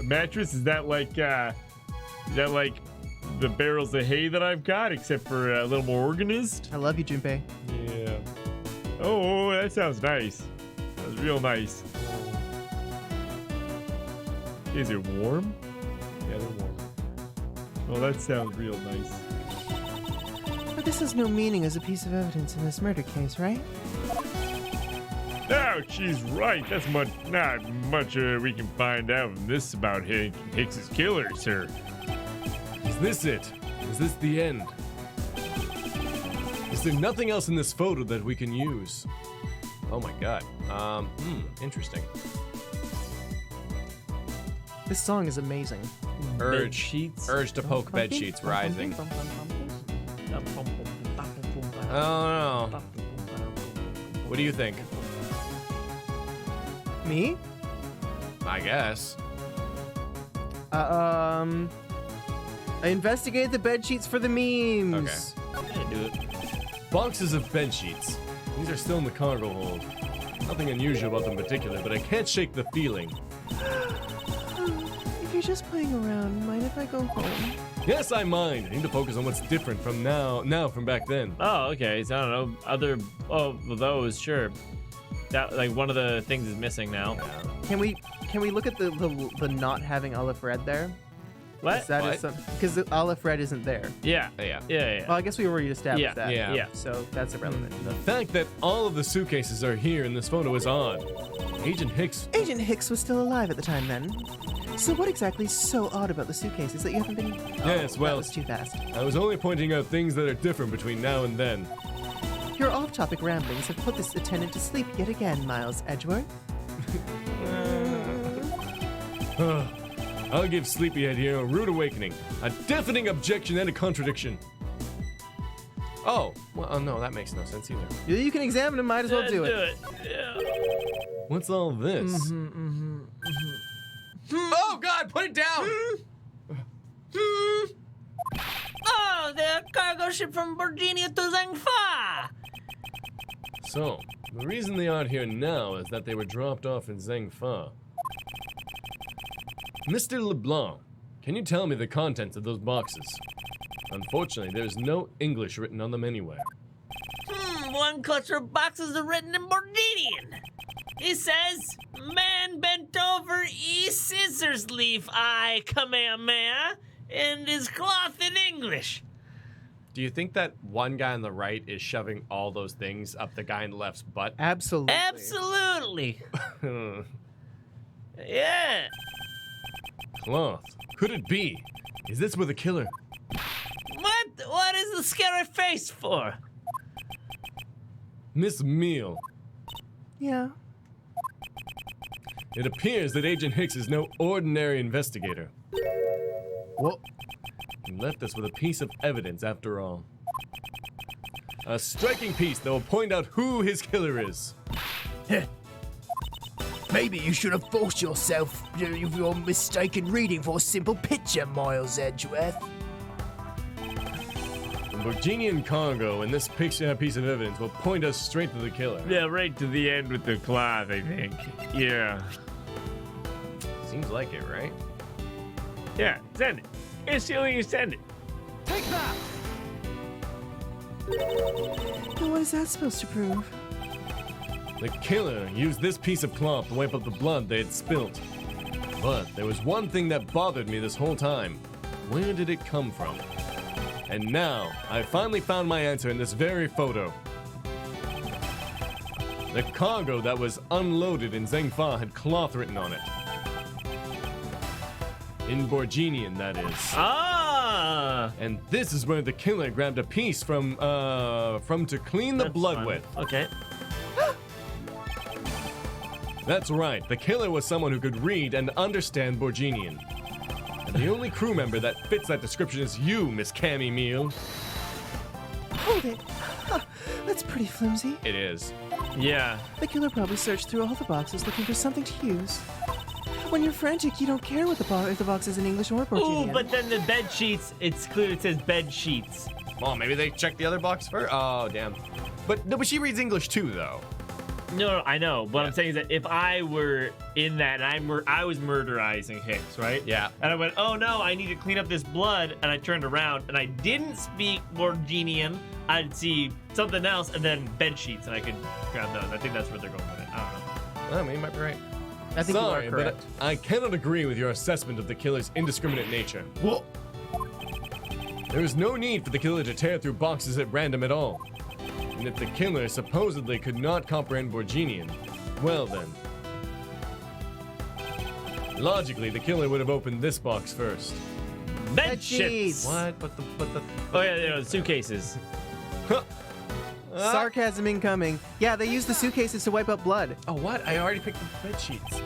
mattress? Is that like the barrels of hay that I've got, except for a little more organized? I love you, Junpei. Yeah. Oh, that sounds nice. That was real nice. Is it warm? Yeah, they're warm. Oh, that sounds real nice. But this has no meaning as a piece of evidence in this murder case, right? Oh, she's right. That's not much we can find out from this about Hicks's killer, sir. Is this it? Is this the end? Is there nothing else in this photo that we can use? Oh my god. Interesting. This song is amazing. Urge to poke bed sheets rising. Oh no. What do you think? Me? I guess. I investigated the bed sheets for the memes. Yeah, do it. Boxes of bed sheets. These are still in the cargo hold. Nothing unusual about them in particular, but I can't shake the feeling. If you're just playing around, mind if I go home? Yes, I mind. I need to focus on what's different from now from back then. Oh, okay. So I don't know. Those, sure. That like one of the things is missing now. Can we look at the not having olive red there? What? Because the olive red isn't there. Yeah. Yeah. Well, I guess we already established that. Yeah. So that's irrelevant. The fact that all of the suitcases are here in this photo is odd. Agent Hicks. Agent Hicks was still alive at the time then. So what exactly is so odd about the suitcases that you haven't been... Yes, well, that was too fast. I was only pointing out things that are different between now and then. Your off-topic ramblings have put this attendant to sleep yet again, Miles Edgeworth. I'll give Sleepyhead here a rude awakening, a deafening objection, and a contradiction. Oh, well, no, that makes no sense either. You can examine him, might as well do it. Yeah. What's all this? Oh, God, put it down! Oh, the cargo ship from Virginia to Zhangfa. So, the reason they aren't here now is that they were dropped off in Zhangfa. Mr. LeBlanc, can you tell me the contents of those boxes? Unfortunately, there's no English written on them anywhere. One cluster of boxes are written in Bordinian. It says, man bent over, scissors leaf, I Kamehameha, and is cloth in English. Do you think that one guy on the right is shoving all those things up the guy on the left's butt? Absolutely. Absolutely. Yeah. Cloth. Could it be? Is this where the killer... What is the scary face for? Miss Meele. Yeah. It appears that Agent Hicks is no ordinary investigator. What? He left us with a piece of evidence after all. A striking piece that will point out who his killer is. Maybe you should have forced yourself your mistaken reading for a simple picture, Miles Edgeworth. The Virginian cargo and this piece of evidence will point us straight to the killer. Yeah, right to the end with the cloth, I think. Yeah. Seems like it, right? Yeah, send it. Instantly you send it. Take that! And what is that supposed to prove? The killer used this piece of cloth to wipe up the blood they had spilt. But there was one thing that bothered me this whole time. Where did it come from? And now, I finally found my answer in this very photo. The cargo that was unloaded in Zhangfa had cloth written on it. In Borginian, that is. Ah! And this is where the killer grabbed a piece from to clean the That's blood fun. with. Okay. That's right, the killer was someone who could read and understand Borginian. And the only crew member that fits that description is you, Miss Cammie Meele. Hold it. That's pretty flimsy. It is. Yeah. The killer probably searched through all the boxes looking for something to use. When you're frantic, you don't care what if the box is in English or Ooh, Portuguese. but then the bed sheets, it's clear it says bed sheets. Oh, maybe they checked the other box first? Oh, damn. But she reads English too, though. No, I know. What I'm saying is that if I were in that and I was murderizing Hicks, right? Yeah. And I went, oh no, I need to clean up this blood, and I turned around and I didn't speak Borginian, I'd see something else and then bed sheets and I could grab those. I think that's where they're going with it. I don't know. I mean, you might be right. I think Sorry, you are correct. but I cannot agree with your assessment of the killer's indiscriminate nature. What? There is no need for the killer to tear through boxes at random at all. And if the killer supposedly could not comprehend Borginian, well then. Logically, the killer would have opened this box first. Bed sheets. sheets. What? But the... Oh yeah, suitcases. Huh. Sarcasm incoming. Yeah, they use the suitcases to wipe up blood. Oh, what? I already picked the bed sheets.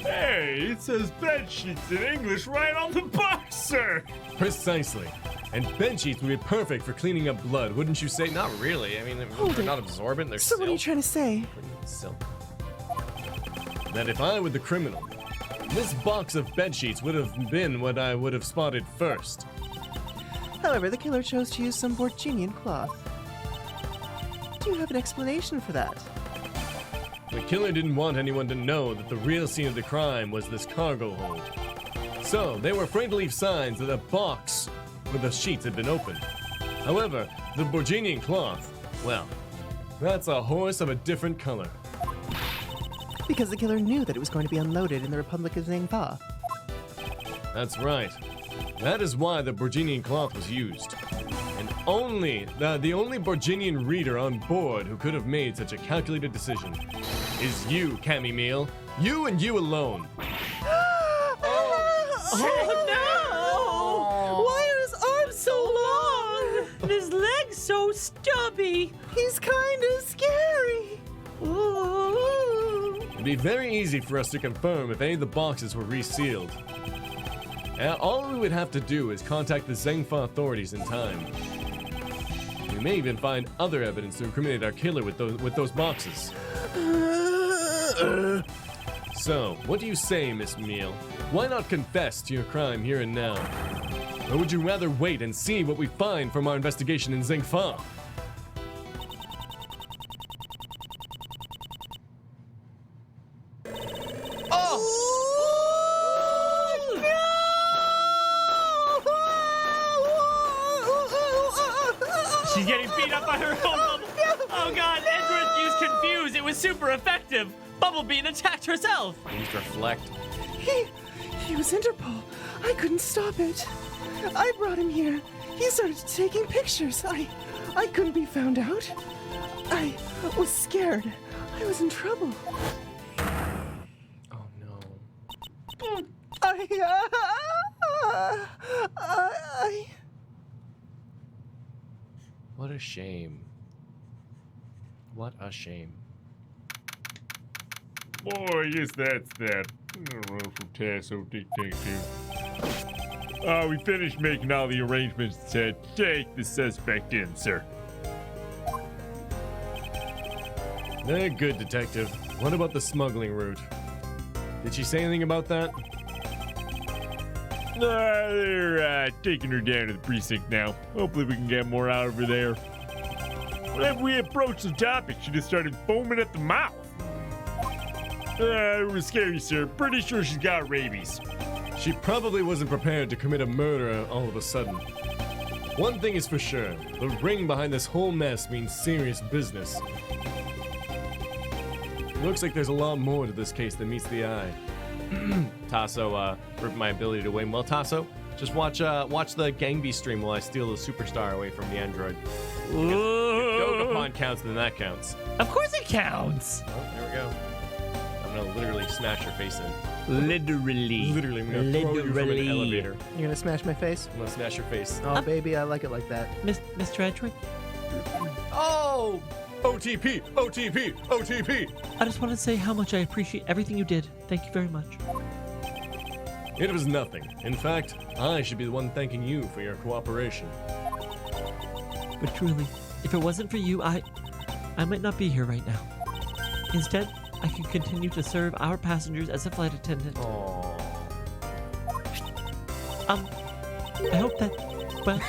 Hey, it says bed sheets in English right on the box, sir. Precisely. And bed sheets would be perfect for cleaning up blood, wouldn't you say? Not really. I mean, they're not absorbent. They're So what are you silk. trying to say? Silk. That if I were the criminal, this box of bed sheets would have been what I would have spotted first. However, the killer chose to use some Borginian cloth. Do you have an explanation for that? The killer didn't want anyone to know that the real scene of the crime was this cargo hold. So, they were afraid to leave signs that a box with the sheets had been opened. However, the Borginian cloth, well, that's a horse of a different color. Because the killer knew that it was going to be unloaded in the Republic of Zangfa. That's right. That is why the Borginian cloth was used. And the only Borginian reader on board who could have made such a calculated decision is you, Cammie Meele. You and you alone. Oh no! Why are his arms so long? And his leg's so stubby. He's kind of scary. It'd be very easy for us to confirm if any of the boxes were resealed. All we would have to do is contact the Zangfa authorities in time. We may even find other evidence to incriminate our killer with those boxes. So, what do you say, Miss Meele? Why not confess to your crime here and now? Or would you rather wait and see what we find from our investigation in Zangfa? She's getting beat up by her own bubble. Oh god, Edgeworth used Confuse. It was super effective. Bubblebean attacked herself. Used Reflect. He was Interpol. I couldn't stop it. I brought him here. He started taking pictures. I couldn't be found out. I was scared. I was in trouble. Oh no. What a shame. What a shame. Boy, I guess that's that. From Tasso Detective. We finished making all the arrangements to take the suspect in, sir. Very good, Detective. What about the smuggling route? Did she say anything about that? They're taking her down to the precinct now. Hopefully we can get more out of her there. Whenever we approached the topic, she just started foaming at the mouth. It was scary, sir. Pretty sure she's got rabies. She probably wasn't prepared to commit a murder all of a sudden. One thing is for sure, the ring behind this whole mess means serious business. Looks like there's a lot more to this case than meets the eye. Tasso, ripped my ability to win. Well, Tasso, just watch the Gangby stream while I steal the superstar away from the android. If Dogapon counts, then that counts. Of course it counts. Oh, there we go. I'm gonna literally smash your face in. Literally. Literally, I'm gonna throw you from an elevator. You're gonna smash my face? I'm gonna smash your face. Oh, baby, I like it like that. Mr. Edgeworth, Oh! OTP! OTP! OTP! I just want to say how much I appreciate everything you did. Thank you very much. It was nothing. In fact, I should be the one thanking you for your cooperation. But truly, if it wasn't for you, I might not be here right now. Instead, I can continue to serve our passengers as a flight attendant. Aww. I hope that, well,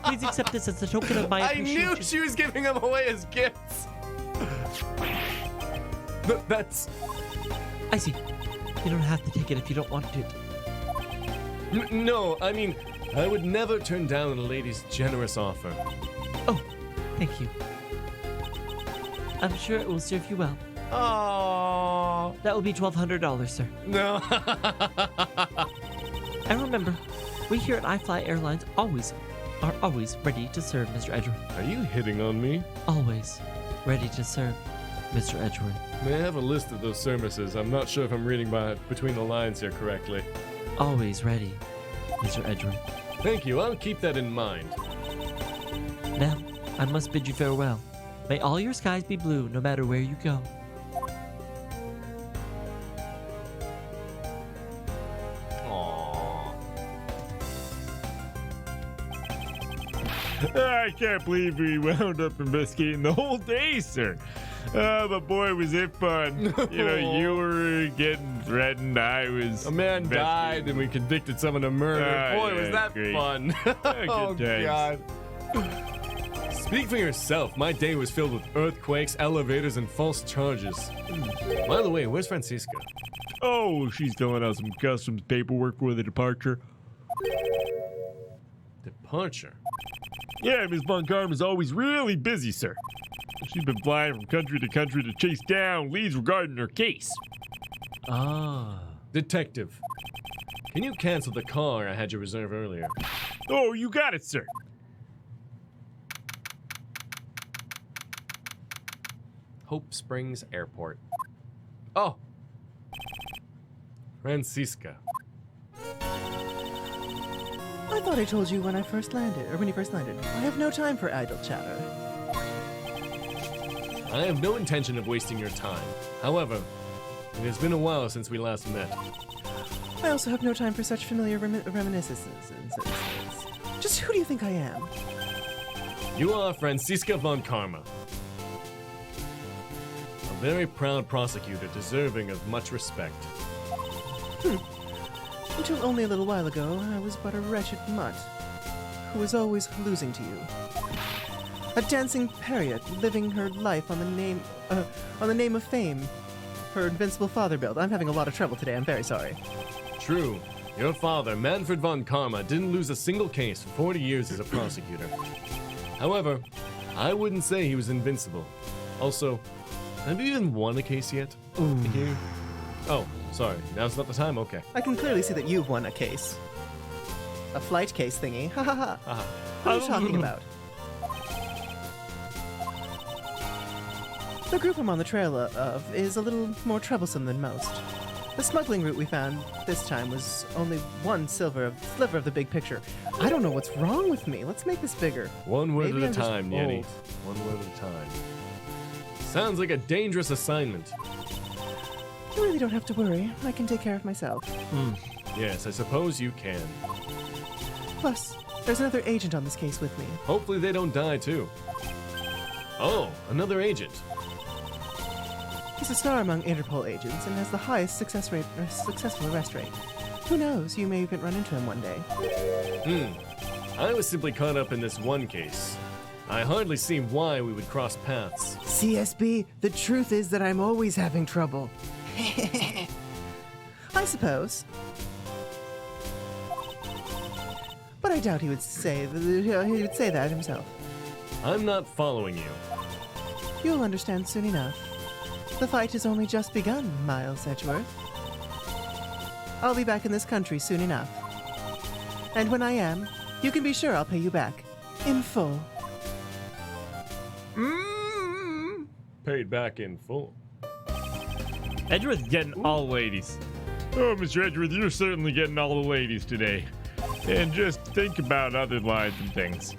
please accept this as a token of my I appreciation. knew she was giving them away as gifts. That's... I see. You don't have to take it if you don't want to. No, I mean, I would never turn down a lady's generous offer. Oh, thank you. I'm sure it will serve you well. Oh That will be $1,200, sir. no. And remember, we here at iFly Airlines are always ready to serve, Mr. Edgeworth. Are you hitting on me? Always ready to serve, Mr. Edgeworth. May I have a list of those services? I'm not sure if I'm reading between the lines here correctly. Always ready, Mr. Edgeworth. Thank you. I'll keep that in mind. Now, I must bid you farewell. May all your skies be blue no matter where you go. Aww. I can't believe we wound up investigating the whole day, sir. But boy, was it fun. You know, you were getting threatened. I was. A man died and we convicted someone of murder. Boy, was that great. fun. Oh, times. God. Speak for yourself. My day was filled with earthquakes, elevators, and false charges. By the way, where's Francisca? Oh, she's filling out some customs paperwork for the departure. Departure? Yeah, Miss Von Karma's always really busy, sir. She's been flying from country to country to chase down leads regarding her case. Ah. Detective. Can you cancel the car I had you reserve earlier? Oh, you got it, sir. Hope Springs Airport. Oh. Francisca. I thought I told you when you first landed. I have no time for idle chatter. I have no intention of wasting your time. However, it has been a while since we last met. I also have no time for such familiar reminiscences. Just who do you think I am? You are Francisca Von Karma. A very proud prosecutor deserving of much respect. Until only a little while ago, I was but a wretched mutt who was always losing to you. A dancing Harriet living her life on the name of fame. Her invincible father build. I'm having a lot of trouble today. I'm very sorry. True. Your father, Manfred Von Karma, didn't lose a single case for 40 years as a prosecutor. However, I wouldn't say he was invincible. Also, have you even won a case yet? Here? Oh, sorry. Now's not the time? Okay. I can clearly see that you've won a case. A flight case thingy. Ha ha ha. What are you talking about? The group I'm on the trail of is a little more troublesome than most. The smuggling route we found this time was only one sliver of the big picture. I don't know what's wrong with me. Let's make this bigger. One word Maybe at a I'm just time, Yenny. old. One word at a time. Sounds like a dangerous assignment. You really don't have to worry. I can take care of myself. Yes, I suppose you can. Plus, there's another agent on this case with me. Hopefully they don't die too. Oh, another agent. He's a star among Interpol agents and has the highest successful arrest rate. Who knows, you may even run into him one day. I was simply caught up in this one case. I hardly see why we would cross paths. CSB, the truth is that I'm always having trouble. I suppose. But I doubt he would say that himself. I'm not following you. You'll understand soon enough. The fight has only just begun, Miles Edgeworth. I'll be back in this country soon enough. And when I am, you can be sure I'll pay you back. In full. Paid back in full. Edgeworth's getting all ladies. Oh, Mr. Edgeworth, you're certainly getting all the ladies today. And just think about other lines and things.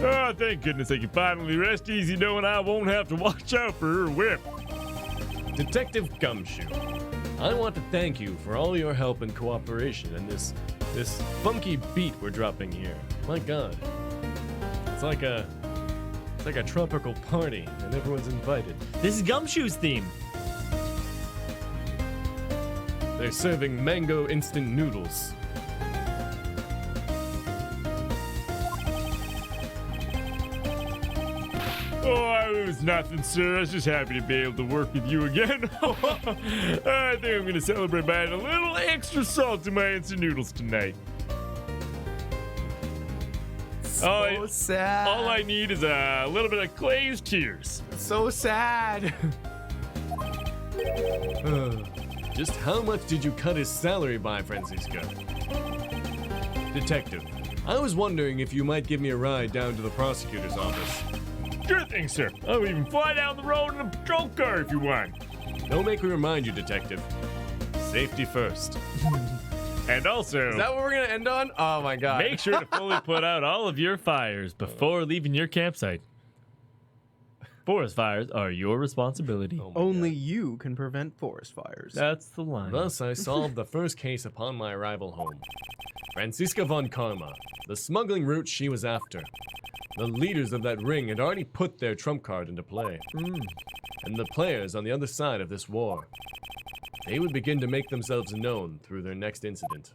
Oh, thank goodness I can finally rest easy knowing I won't have to watch out for her whip. Detective Gumshoe, I want to thank you for all your help and cooperation in this funky beat we're dropping here. My God, it's like a tropical party and everyone's invited. This is Gumshoe's theme. They're serving mango instant noodles. Oh, it was nothing, sir. I was just happy to be able to work with you again. I think I'm going to celebrate by adding a little extra salt to my instant noodles tonight. So sad. All I need is a little bit of Clay's tears. So sad. Just how much did you cut his salary by, Francisca? Detective, I was wondering if you might give me a ride down to the prosecutor's office. Sure thing, sir. I'll even fly down the road in a patrol car if you want. Don't make me remind you, Detective. Safety first. And also, Is that what we're gonna end on? Oh my God. Make sure to fully put out all of your fires before leaving your campsite. Forest fires are your responsibility. Oh my Only you can prevent forest fires. That's the line. Thus, I solved the first case upon my arrival home. Francisca Von Karma, the smuggling route she was after. The leaders of that ring had already put their trump card into play. And the players on the other side of this war, they would begin to make themselves known through their next incident.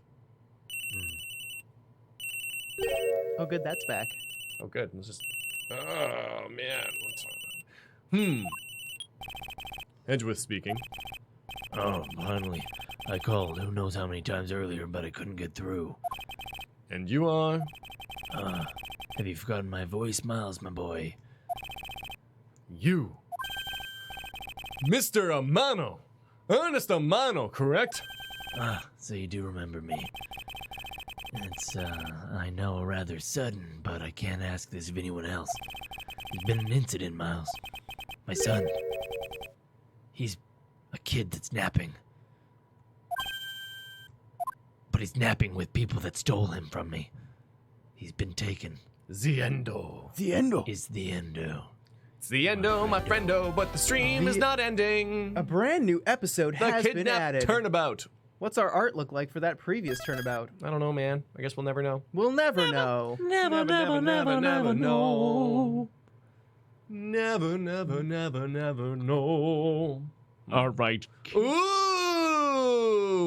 Oh, good, that's back. Oh, good. Let's just... Oh, man. Edgeworth speaking. Oh, finally. I called who knows how many times earlier, but I couldn't get through. And you are? Have you forgotten my voice, Miles, my boy? You. Mr. Amano. Ernest Amano, correct? So you do remember me. It's, I know, rather sudden, but I can't ask this of anyone else. There's been an incident, Miles. My son. He's a kid that's napping. But he's napping with people that stole him from me. He's been taken. The endo. The endo. Is the endo. It's the endo, my friendo, but the stream is not ending. A brand new episode has been kidnap added. turnabout. What's our art look like for that previous turnabout? I don't know, man. I guess we'll never know. We'll never know. Never know. Never know. All right. Ooh,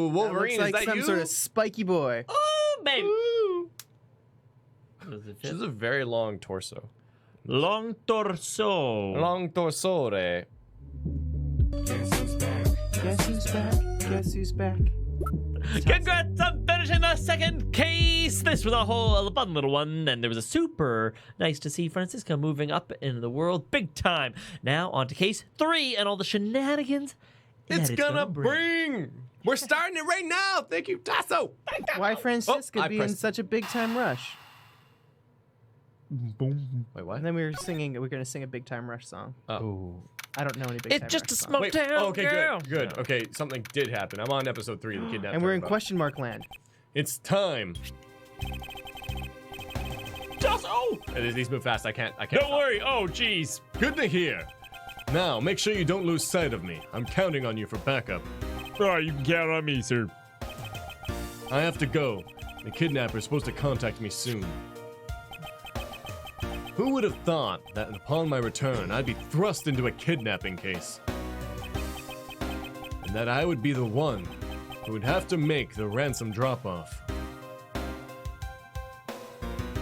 That Wolverine, looks like is that some you? sort of spiky boy. Oh, baby. Ooh. Does it She fit? has a very long torso. Long torso. Long torsore. Guess who's back? Guess who's back? Congrats on finishing the second case! This was a whole fun little one, and there was a super nice to see Francisco moving up into the world big time. Now on to case 3 and all the shenanigans It's that gonna bring. We're starting it right now. Thank you, Tasso. Why Francisca I be in pressed- such a big time rush? Wait, what? And then we're gonna sing a big time rush song. Oh. I don't know any big time It's just rush a songs. smoke Wait. town Oh, okay, girl. good. Okay, something did happen. I'm on episode 3 of the Kidnap. And we're in Turnabout. question mark land. It's time. Tasso! These move fast. I can't. Don't worry. Oh, jeez. Good to hear. Now, make sure you don't lose sight of me. I'm counting on you for backup. Oh, you can count on me, sir. I have to go. The kidnapper's supposed to contact me soon. Who would have thought that upon my return, I'd be thrust into a kidnapping case? And that I would be the one who would have to make the ransom drop-off.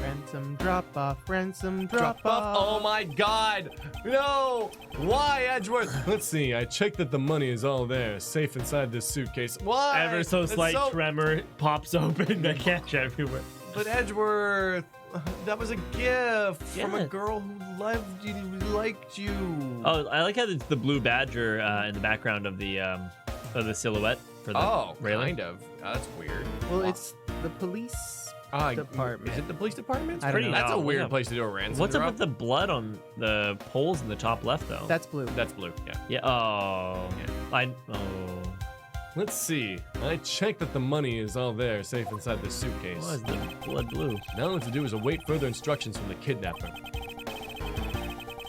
Ransom drop off, ransom drop off. Oh my god! No! Why, Edgeworth? Let's see, I checked that the money is all there, safe inside this suitcase. Why? Ever so It's slight tremor pops open, the cash everywhere. But Edgeworth, that was a gift from a Yeah. girl who loved you, who liked you. Oh, I like how it's the blue badger in the background of the silhouette for the railing. kind of. That's weird. Well, it's the police department. Is it the police department? I don't know. That's a No, weird yeah. place to do a ransom What's up drop. with the blood on the poles in the top left, though? That's blue. That's blue, yeah. yeah. Oh. Yeah. Let's see. I checked that the money is all there, safe inside this suitcase. Why is the blood blue? Now all I have to do is await further instructions from the kidnapper.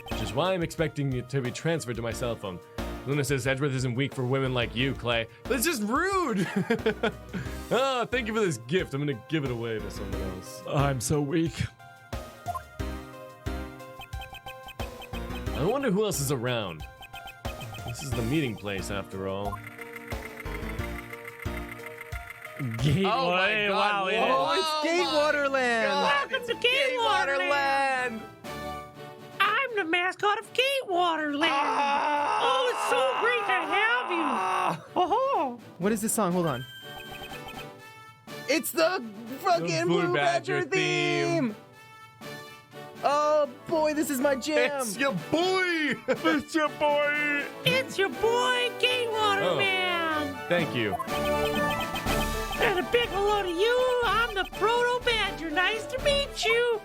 Which is why I'm expecting it to be transferred to my cell phone. Luna says Edgeworth isn't weak for women like you, Clay. That's just rude! Ah, thank you for this gift. I'm gonna give it away to someone else. I'm so weak. I wonder who else is around. This is the meeting place, after all. Gateway. Oh my God, Wow. it whoa. is. Oh, it's Gatewaterland. Welcome to Gatewaterland. I'm the mascot of Gatewaterland. Oh, it's so great to have you. Oh. What is this song? Hold on. It's the fucking Blue Blue Badger Badger theme. Oh boy, this is my jam. It's your boy! It's your boy. It's your boy, Gatewater Oh. Man. Thank you. And a big hello to you. I'm the Proto Badger. Nice to meet you.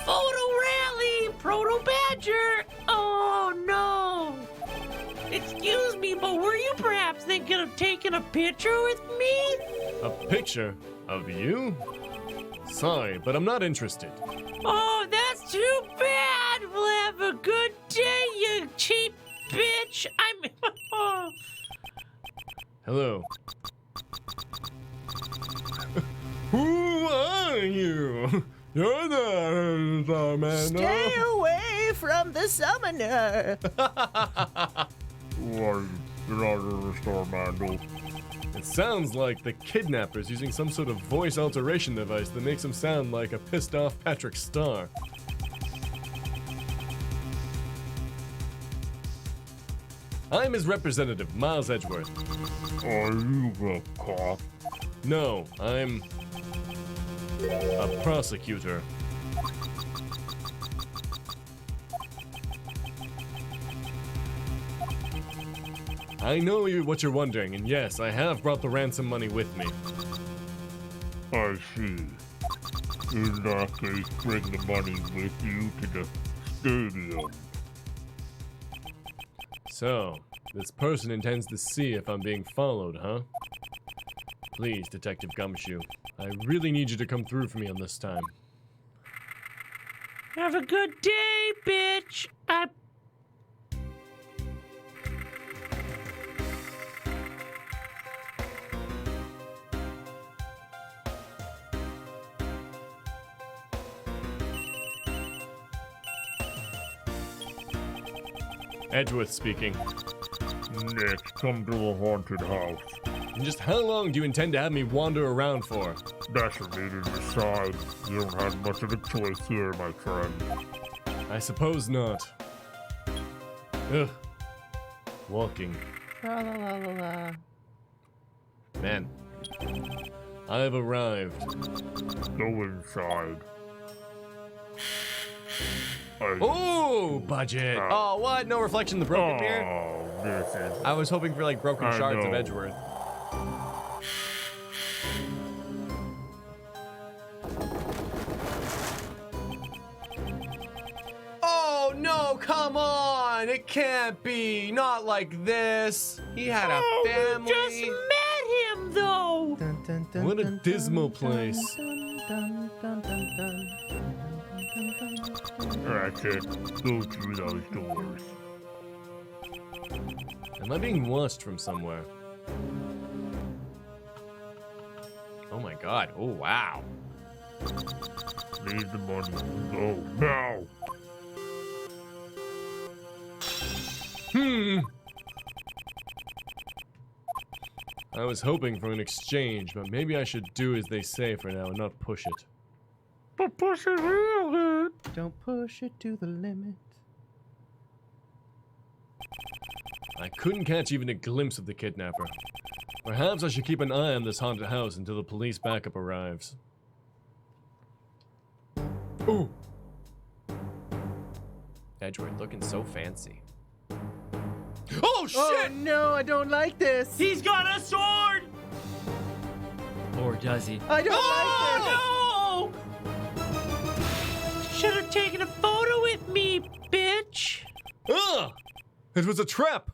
Photo rally, Proto Badger. Oh no. Excuse me, but were you perhaps thinking of taking a picture with me? A picture of you? Sorry, but I'm not interested. Oh, that's too bad. Well, have a good day, you cheap bitch. I'm. Hello. Who are you? You're the man. Stay away from the summoner. Why, you're not in the store, Mandel. It sounds like the kidnapper's using some sort of voice alteration device that makes him sound like a pissed off Patrick Star. I'm his representative, Miles Edgeworth. Are you a cop? No, I'm a prosecutor. I know what you're wondering, and yes, I have brought the ransom money with me. I see. In that case, bring the money with you to the stadium. So, this person intends to see if I'm being followed, huh? Please, Detective Gumshoe, I really need you to come through for me on this time. Have a good day, bitch. Edgeworth speaking. Next, come to the haunted house. And just how long do you intend to have me wander around for? That's for me to decide. You don't have much of a choice here, my friend. I suppose not. Ugh. Walking. La la la la la. Man. I've arrived. Go inside. Oh, budget. Oh, what? No reflection in the broken mirror? Oh, this is... I was hoping for like broken I shards of know. Edgeworth. Oh no, come on! It can't be! Not like this! He had a family! Just met him, though. Dun, dun, dun, What a dun, dismal dun, place. dun, dun, dun, dun, dun. That's it. Go through those doors. Am I being watched from somewhere? Oh my god. Oh wow. Need the money. Go now. I was hoping for an exchange, but maybe I should do as they say for now and not push it. But push it real good. Don't push it to the limit. I couldn't catch even a glimpse of the kidnapper. Perhaps I should keep an eye on this haunted house until the police backup arrives. Ooh! Edgeworth looking so fancy. Oh shit! Oh no, I don't like this. He's got a sword! Or does he? I don't Oh, like this. no! Should have taken a photo with me, bitch! Ugh! It was a trap!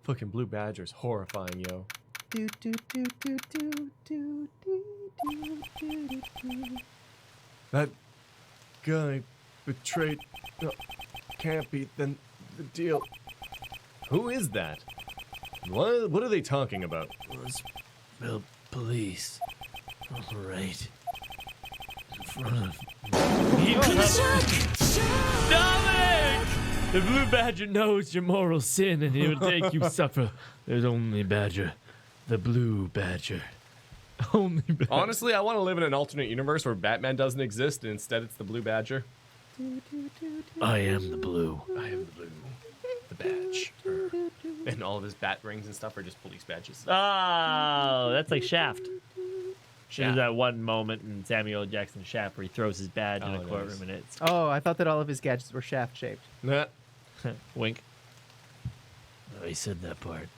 Fucking blue badger's horrifying, yo. Do, do, do, do, do, do, do, do, do, do. That guy betrayed. Can't be then the deal. Who is that? What are they talking about? Was the police. All right. In front of Dominic! The blue badger knows your moral sin and he'll take you supper. There's only badger. The blue badger. Only badger. Honestly, I want to live in an alternate universe where Batman doesn't exist and instead it's the blue badger. I am the blue. I am the blue. The badge. And all of his bat rings and stuff are just police badges. Oh, that's like Shaft. Shaft. There's that one moment in Samuel L. Jackson's Shaft where he throws his badge in Oh, a nice. courtroom and it's Oh, I thought that all of his gadgets were shaft shaped. Nah. wink. I said that part.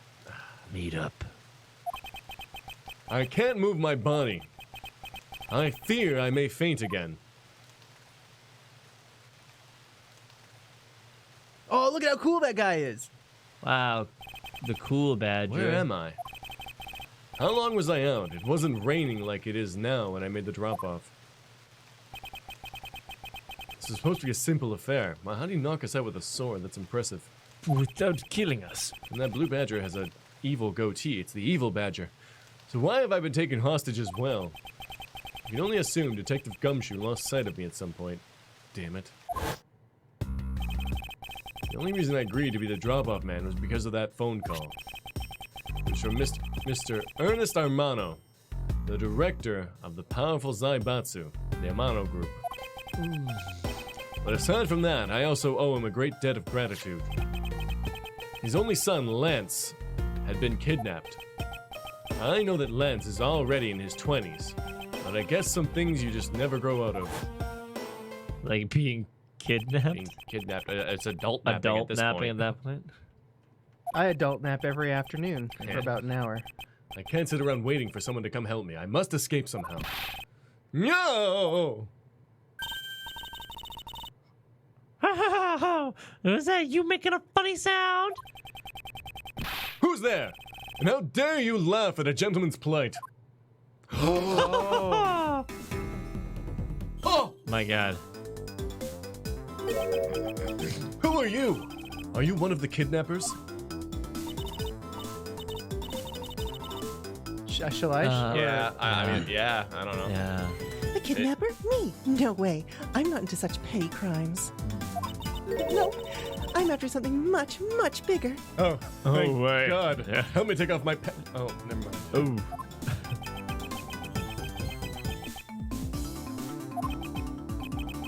Meet up. I can't move my body. I fear I may faint again. Oh, look at how cool that guy is. Wow, the cool badger. Where am I? How long was I out? It wasn't raining like it is now when I made the drop-off. This is supposed to be a simple affair. Well, how do you knock us out with a sword? That's impressive. Without killing us. And that blue badger has an evil goatee. It's the evil badger. So why have I been taken hostage as well? You can only assume Detective Gumshoe lost sight of me at some point. Damn it. The only reason I agreed to be the drop-off man was because of that phone call. It was from Mr. Ernest Armano, the director of the powerful Zaibatsu, the Amano Group. But aside from that, I also owe him a great debt of gratitude. His only son, Lance, had been kidnapped. I know that Lance is already in his 20s, but I guess some things you just never grow out of. Like being kidnapped? Being kidnapped. It's adult napping Adult at this napping point. at that point? I adult nap every afternoon for Yeah. about an hour. I can't sit around waiting for someone to come help me. I must escape somehow. No! Was that you making a funny sound? Who's there? And how dare you laugh at a gentleman's plight? Oh my god. Who are you? Are you one of the kidnappers? Shall I? I mean, yeah, I don't know. Yeah. The kidnapper? Me? No way. I'm not into such petty crimes. No, I'm after something much, much bigger. Oh, thank wait. God. Yeah. Help me take off my Oh, never mind. Oh.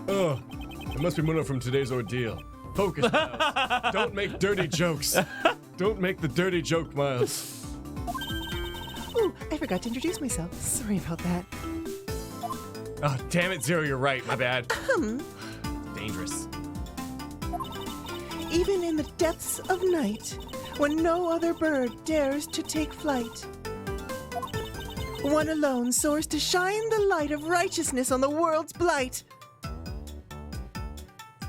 Oh, it must be Muna from today's ordeal. Focus, Miles. Don't make dirty jokes. Don't make the dirty joke, Miles. Ooh, I forgot to introduce myself. Sorry about that. Oh, damn it, Zero, you're right. My bad. Dangerous. Even in the depths of night, when no other bird dares to take flight, one alone soars to shine the light of righteousness on the world's blight.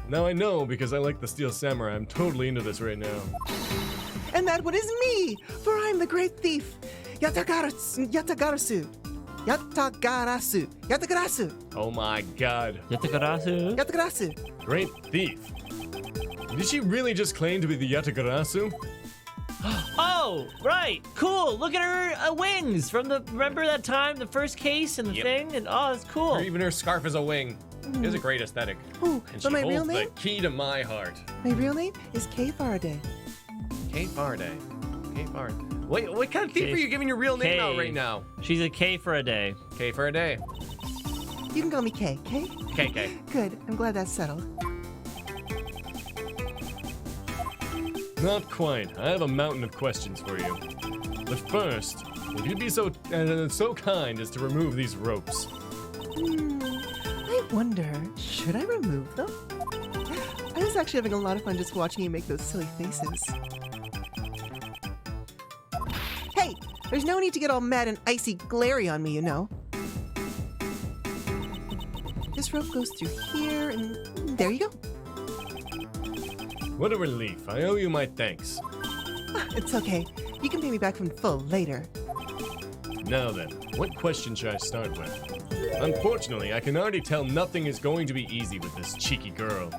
Now I know because I like the Steel Samurai. I'm totally into this right now. And that one is me, for I'm the great thief, Yatagarasu. Oh my God. Yatagarasu? Yatagarasu. Great thief. Did she really just claim to be the Yatagarasu? Oh, right. Cool. Look at her wings from the. Remember that time, the first case and the Yep. thing? And oh, it's cool. Or even her scarf is a wing. It is a great aesthetic. Ooh, And she but my real holds name? the key to my heart. My real name is Kay Faraday. Kay Faraday. Kay Faraday. Wait, what kind of thief Kay- are you giving your real name out Kay. right now? She's a K for a day. Kay Faraday. You can call me Kay, Kay? KK. Good, I'm glad that's settled. Not quite. I have a mountain of questions for you. But first, if you'd be so kind as to remove these ropes. I wonder, should I remove them? I was actually having a lot of fun just watching you make those silly faces. Hey, there's no need to get all mad and icy glary on me, you know. This rope goes through here, and there you go. What a relief. I owe you my thanks. It's okay. You can pay me back in full later. Now then, what question should I start with? Unfortunately, I can already tell nothing is going to be easy with this cheeky girl.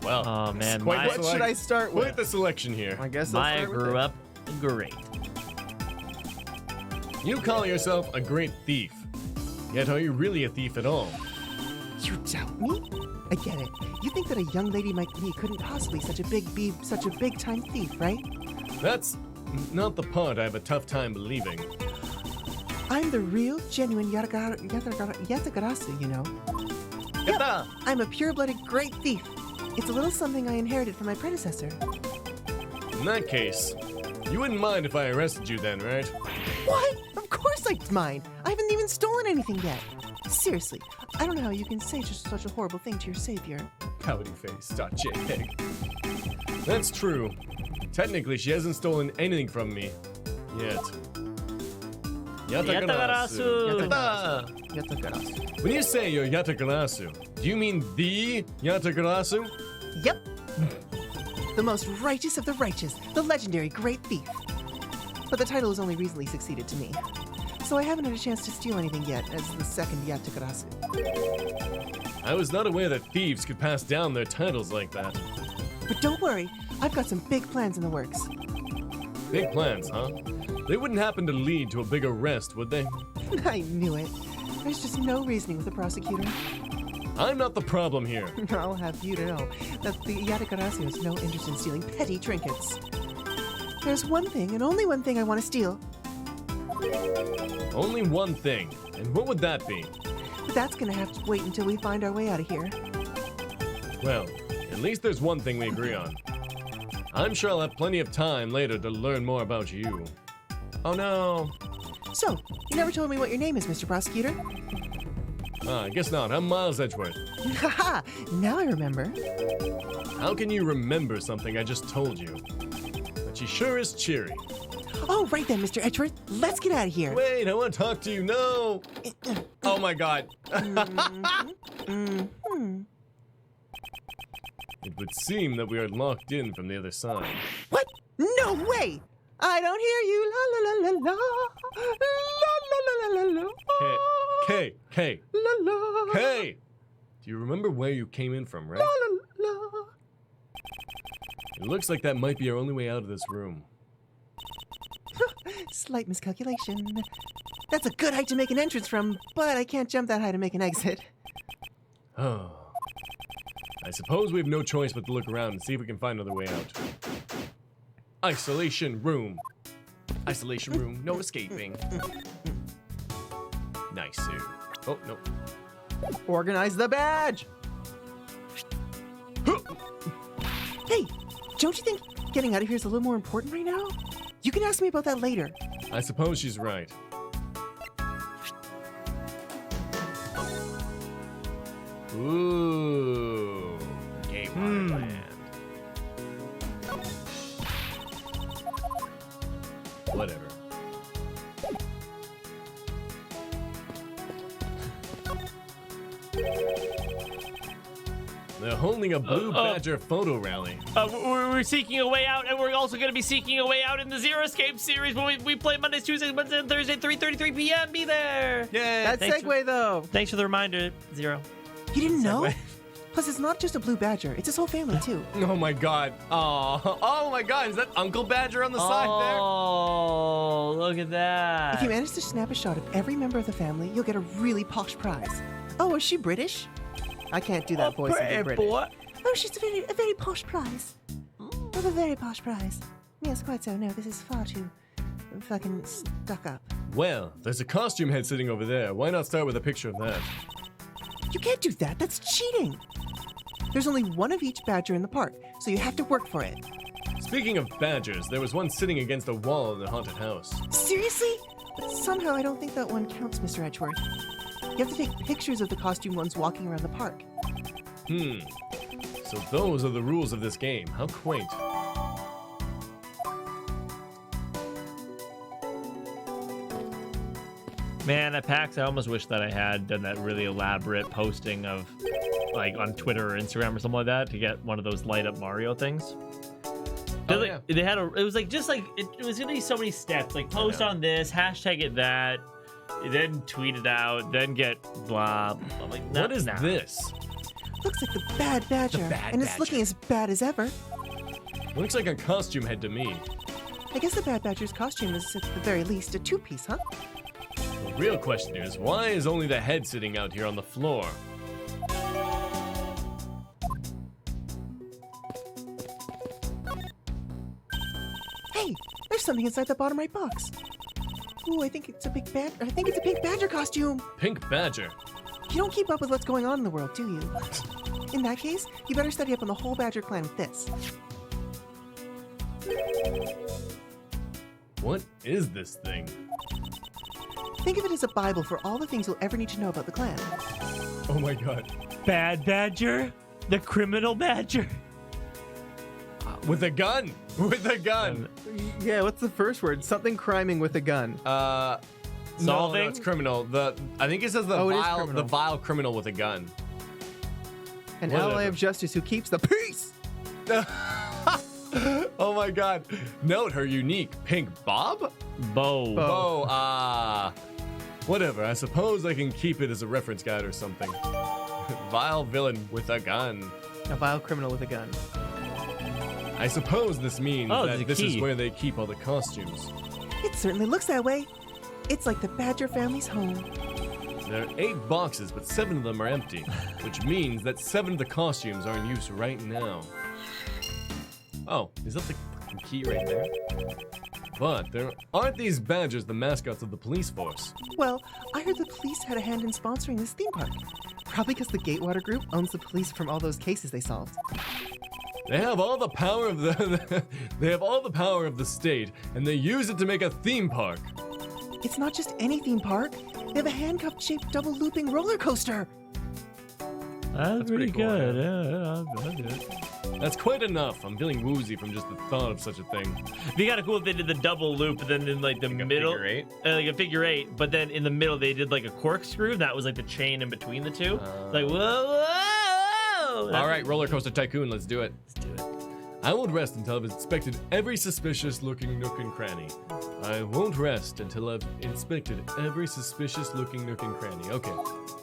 Well, Oh, man, quite my- the What should select- I start with? Quite the selection here. I guess I'll Maya start with grew it. up great. You call yourself a great thief. Yet are you really a thief at all? You doubt me? I get it. You think that a young lady like me couldn't possibly be such a big-time thief, right? That's not the part I have a tough time believing. I'm the real, genuine Yatagarasu, you know. Yatta! I'm a pure-blooded great thief. It's a little something I inherited from my predecessor. In that case, you wouldn't mind if I arrested you then, right? What? Of course I mind. I haven't even stolen anything yet. Seriously, I don't know how you can say just such a horrible thing to your savior. Poutyface.jpg. That's true. Technically, she hasn't stolen anything from me. Yet. Yatagarasu. Yatta! Yatagarasu. When you say you're Yatagarasu, do you mean the Yatagarasu? Yep. The most righteous of the righteous, the legendary great thief. But the title has only recently succeeded to me. So I haven't had a chance to steal anything yet as the second Yatagarasu. I was not aware that thieves could pass down their titles like that. But don't worry, I've got some big plans in the works. Big plans, huh? They wouldn't happen to lead to a big arrest, would they? I knew it. There's just no reasoning with the prosecutor. I'm not the problem here. I'll have you to know that the Yatagarasu has no interest in stealing petty trinkets. There's one thing, and only one thing I want to steal. Only one thing. And what would that be? But that's gonna have to wait until we find our way out of here. Well, at least there's one thing we agree on. I'm sure I'll have plenty of time later to learn more about you. Oh no. So, you never told me what your name is, Mr. Prosecutor? I guess not. I'm Miles Edgeworth. Haha! Now I remember. How can you remember something I just told you? But she sure is cheery. Oh, right then, Mr. Edgeworth. Let's get out of here. Wait, I want to talk to you. No. Oh my god. It would seem that we are locked in from the other side. What? No way! I don't hear you. La la la la la. La la la la la la. Kay. La la. Hey! Do you remember where you came in from, right? La la la. It looks like that might be our only way out of this room. Slight miscalculation. That's a good height to make an entrance from, but I can't jump that high to make an exit. Oh. I suppose we have no choice but to look around and see if we can find another way out. Isolation room. Isolation room, no escaping. Nice, sir. Oh, no. Organize the badge! Hey, don't you think getting out of here is a little more important right now? You can ask me about that later. I suppose she's right. Ooh. Game land. Whatever. They're holding a blue badger photo rally. We're seeking a way out, and we're also going to be seeking a way out in the Zero Escape series when we play Mondays, Tuesdays, Wednesdays, and Thursday, 3:33 p.m. Be there! Yay! That segue, though. Thanks for the reminder, Zero. You didn't know? Plus, it's not just a blue badger. It's his whole family, too. Oh my god. Oh my god. Is that Uncle Badger on the side there? Oh, look at that. If you manage to snap a shot of every member of the family, you'll get a really posh prize. Oh, is she British? I can't do that voice of the British. Boy. Oh, she's a very posh prize. With a very posh prize. Yes, quite so. No, this is far too fucking stuck up. Well, there's a costume head sitting over there. Why not start with a picture of that? You can't do that. That's cheating. There's only one of each badger in the park, so you have to work for it. Speaking of badgers, there was one sitting against a wall in the haunted house. Seriously? But somehow I don't think that one counts, Mr. Edgeworth. You have to take pictures of the costume ones walking around the park. So those are the rules of this game. How quaint. Man, at PAX, I almost wish that I had done that really elaborate posting of, like, on Twitter or Instagram or something like that to get one of those light up Mario things. Oh, yeah. They had it was like, just like, it was gonna be so many steps. Like, post on this, hashtag it that, then tweet it out, then get blah. I'm like, What is this? Looks like the bad badger, and it's looking as bad as ever. Looks like a costume head to me. I guess the bad badger's costume is at the very least a two-piece, huh? The real question is, why is only the head sitting out here on the floor? Hey, there's something inside the bottom right box. Ooh, I think it's a pink badger costume. Pink badger. You don't keep up with what's going on in the world, do you? In that case, you better study up on the whole badger clan with this. What is this thing? Think of it as a Bible for all the things you'll ever need to know about the clan. Oh my god. Bad badger? The criminal badger? With a gun! With a gun! Yeah, what's the first word? Something criming with a gun. No, Solving? it's criminal. I think it says the vile criminal with a gun. An Whatever. ally of justice who keeps the peace! Oh my god. Note her unique pink bob? Bow. Whatever, I suppose I can keep it as a reference guide or something. Vile villain with a gun. A vile criminal with a gun. I suppose this means Oh, that there's a this key. is where they keep all the costumes. It certainly looks that way. It's like the Badger family's home. There are 8 boxes, but 7 of them are empty, which means that 7 of the costumes are in use right now. Oh, is that the key right there? But there aren't these badgers the mascots of the police force. Well, I heard the police had a hand in sponsoring this theme park. Probably because the Gatewater Group owns the police from all those cases they solved. They have all the power of they have all the power of the state, and they use it to make a theme park. It's not just any theme park. They have a handcuff-shaped double-looping roller coaster. That's pretty pretty cool, good. Yeah, I'll do it. That's quite enough. I'm feeling woozy from just the thought of such a thing. It'd be kind of cool if they did the double loop, and then in like the middle, figure eight? Like a figure 8, but then in the middle they did like a corkscrew. That was like the chain in between the two. Like whoa, whoa. All right, Roller Coaster Tycoon, let's do it. Let's do it. I won't rest until I've inspected every suspicious-looking nook and cranny. I won't rest until I've inspected every suspicious-looking nook and cranny. Okay,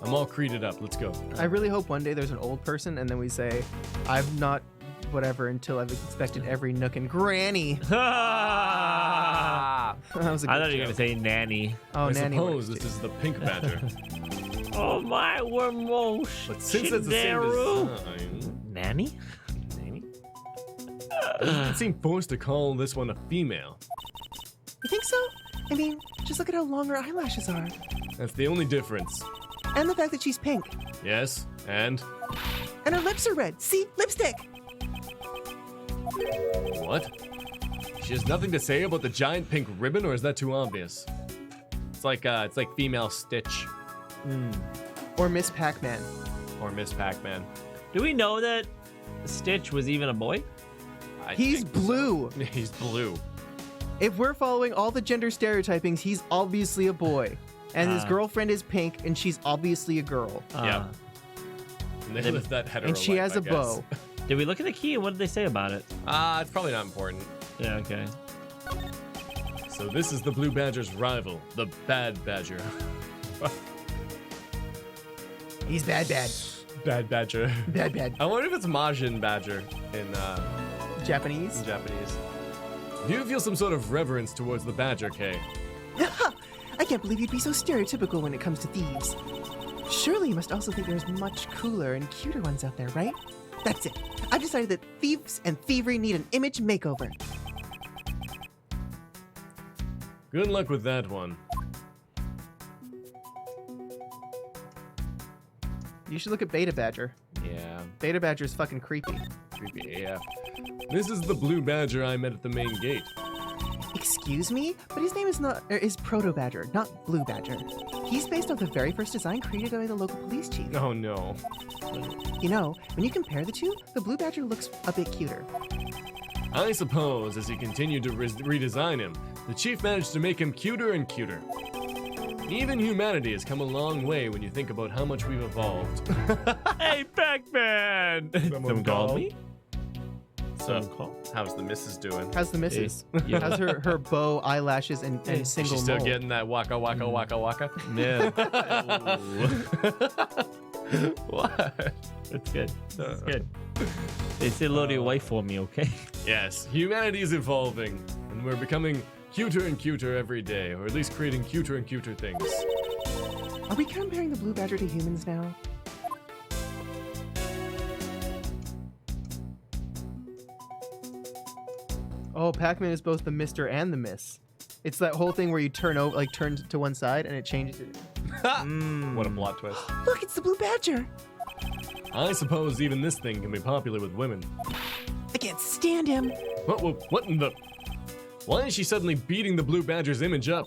I'm all created up. Let's go. I really hope one day there's an old person and then we say, I've not whatever until I've inspected every nook and granny. That was a good I thought you were joke. gonna say nanny. Oh, I nanny. suppose works this too. is the pink badger. Oh my, we're most. But since it's the same design, Nanny? I seem forced to call this one a female. You think so? I mean, just look at how long her eyelashes are. That's the only difference. And the fact that she's pink. Yes, and And her lips are red. See? Lipstick! what? She has nothing to say about the giant pink ribbon, or is that too obvious? It's like female Stitch Or Miss Pac-Man. or Miss Pac-Man. Do we know that Stitch was even a boy? I He's think so. blue. He's blue. If we're following all the gender stereotypings, he's obviously a boy. And his girlfriend is pink, and she's obviously a girl. Yeah. And they live that hetero And she life, has I a guess. bow. Did we look at the key and what did they say about it? It's probably not important. Yeah, okay. So this is the Blue Badger's rival, the Bad Badger. He's bad. Bad Badger. Bad. I wonder if it's Majin Badger in Japanese. Japanese. Do you feel some sort of reverence towards the Badger, Kay? I can't believe you'd be so stereotypical when it comes to thieves. Surely you must also think there's much cooler and cuter ones out there, right? That's it. I've decided that thieves and thievery need an image makeover. Good luck with that one. You should look at Beta Badger. Yeah, Beta Badger's fucking creepy. creepy AF. This is the Blue Badger I met at the main gate. Excuse me? But his name is Proto Badger, not Blue Badger. He's based off the very first design created by the local police chief. Oh no. You know, when you compare the two, the Blue Badger looks a bit cuter. I suppose as he continued to redesign him, the chief managed to make him cuter and cuter. Even humanity has come a long way when you think about how much we've evolved. Hey, Pac-Man! Someone called me? So, how's the missus doing? How's the missus? Yeah. How's her bow, eyelashes, and Is single she still mole? getting that waka waka waka waka? Yeah. What? That's good. That's good. They say hello to your wife for me, okay? Yes, humanity is evolving, and we're becoming cuter and cuter every day, or at least creating cuter and cuter things. Are we comparing the Blue Badger to humans now? Oh, Pac-Man is both the Mr. and the Miss. It's that whole thing where you turn to one side and it changes it. What a plot twist. Look, it's the Blue Badger. I suppose even this thing can be popular with women. I can't stand him. What in the... Why is she suddenly beating the Blue Badger's image up?